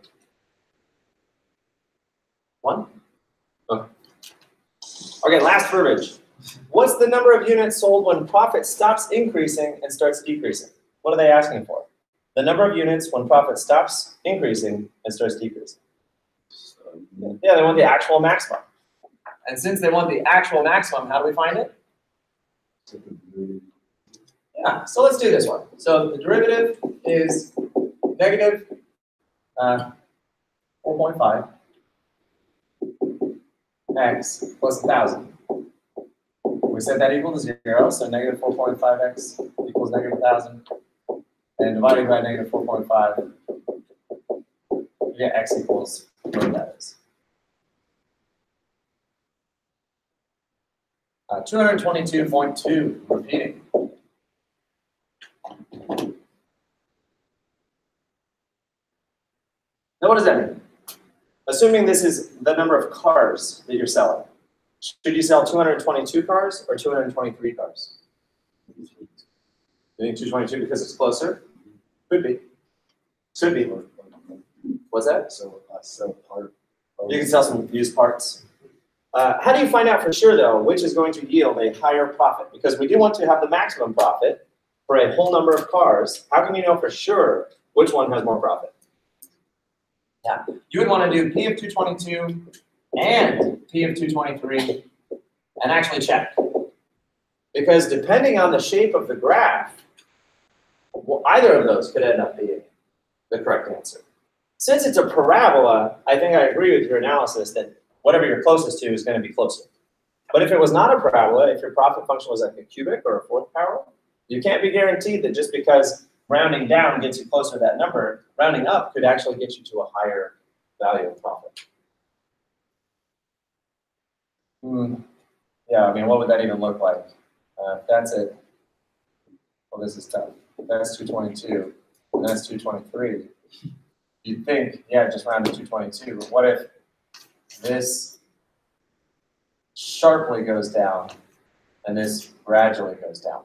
One? Okay. Okay, last verbiage. What's the number of units sold when profit stops increasing and starts decreasing? What are they asking for? The number of units when profit stops increasing and starts decreasing. Yeah, they want the actual maximum. And since they want the actual maximum, how do we find it? Yeah, so let's do this one. So the derivative is negative
4.5 x plus 1,000. We said that equal to 0, so negative 4.5x equals negative 1,000. And divided by negative 4.5, you get x equals whatever that is. 222.2, repeating. Now what does that mean? Assuming this is the number of cars that you're selling, should you sell 222 cars or 223 cars? You think 222 because it's closer? Could be. Should be. What's that?
So part.
You can sell some used parts. How do you find out for sure, though, which is going to yield a higher profit? Because we do want to have the maximum profit for a whole number of cars. How can you know for sure which one has more profit? Yeah, you would want to do P of 222 and P of 223 and actually check. Because depending on the shape of the graph, well, either of those could end up being the correct answer. Since it's a parabola, I think I agree with your analysis that whatever you're closest to is going to be closer. But if it was not a parabola, if your profit function was like a cubic or a fourth power, you can't be guaranteed that just because rounding down gets you closer to that number, rounding up could actually get you to a higher value of profit. Yeah, I mean, what would that even look like? That's it. Well, this is tough. That's 222, and that's 223. You'd think, yeah, just round to 222. But what if this sharply goes down and this gradually goes down?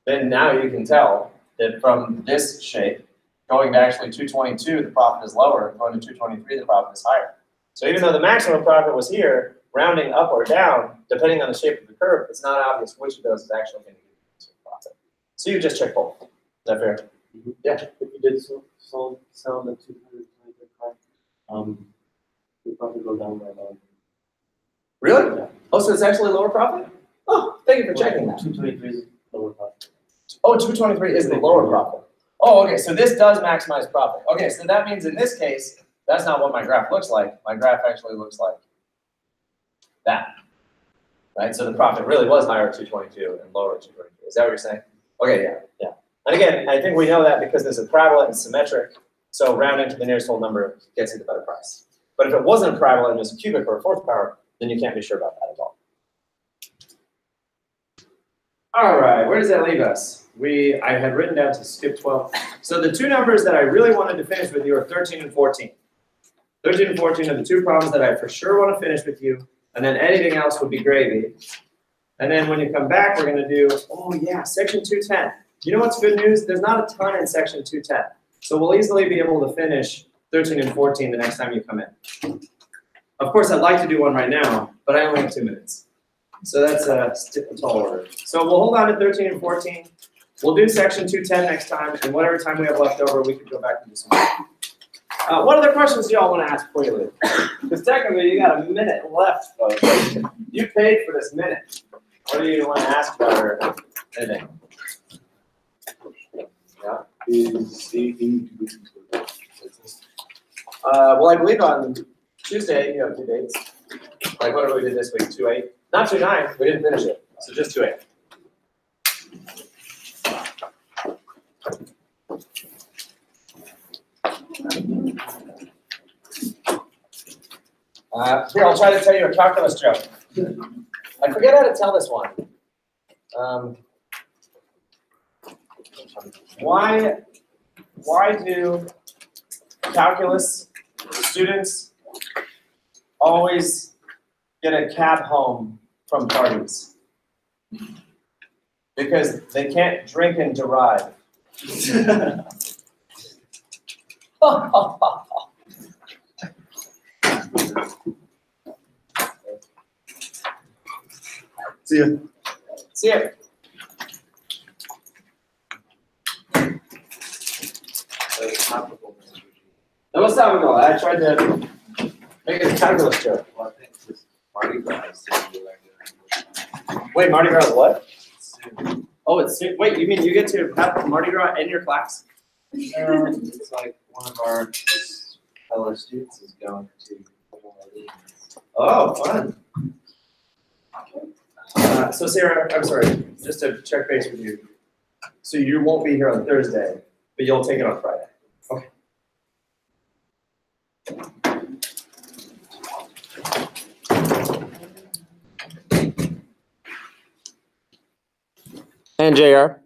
Then now you can tell that from this shape, going to actually 222, the profit is lower. Going to 223, the profit is higher. So even though the maximum profit was here, rounding up or down, depending on the shape of the curve, it's not obvious which of those is actually going to give you the profit. So you just check both. Is that fair?
Mm-hmm.
Yeah.
If you did sell the 223 car, you probably go down by about.
Really?
Yeah.
Oh, so it's actually lower profit? Oh, thank you for checking that.
223 is lower profit.
Oh, 223 is the lower profit. Oh, okay, so this does maximize profit. Okay, so that means in this case, that's not what my graph looks like. My graph actually looks like that, right? So the profit really was higher at 222 and lower at 223. Is that what you're saying? Okay, yeah. And again, I think we know that because there's a parabola and symmetric, so rounding to the nearest whole number gets you the better price. But if it wasn't a parabola and just a cubic or a fourth power, then you can't be sure about that at all. All right, where does that leave us? I had written down to skip 12. So the two numbers that I really wanted to finish with you are 13 and 14. 13 and 14 are the two problems that I for sure want to finish with you, and then anything else would be gravy. And then when you come back, we're going to do, oh yeah, section 210. You know what's good news? There's not a ton in section 210. So we'll easily be able to finish 13 and 14 the next time you come in. Of course, I'd like to do one right now, but I only have 2 minutes. So that's a tall order. So we'll hold on to 13 and 14. We'll do section 210 next time, and whatever time we have left over, we can go back and do some more. What other questions do y'all want to ask before you leave? Because technically, you got a minute left, folks. You paid for this minute. What do you want to ask about or anything? Yeah?
Is anything to do with
Well, I believe on Tuesday, you have 2 dates. Like whatever we did this week, 2-8. Not 2-9, we didn't finish it. So just 2-8. Here, I'll try to tell you a calculus joke. I forget how to tell this one. Why do calculus students always get a cab home from parties? Because they can't drink and drive.
See ya.
See ya. That was topical. I tried to make it a calculus joke.
Well, I think it's just Mardi Gras.
Wait, Mardi Gras what? Oh, it's soon. Wait, you mean you get to have Mardi Gras in your class?
It's like one of our fellow students is going to.
Oh, fun. So Sarah, I'm sorry, just to check base with you. So you won't be here on Thursday, but you'll take it on Friday. Okay. And JR.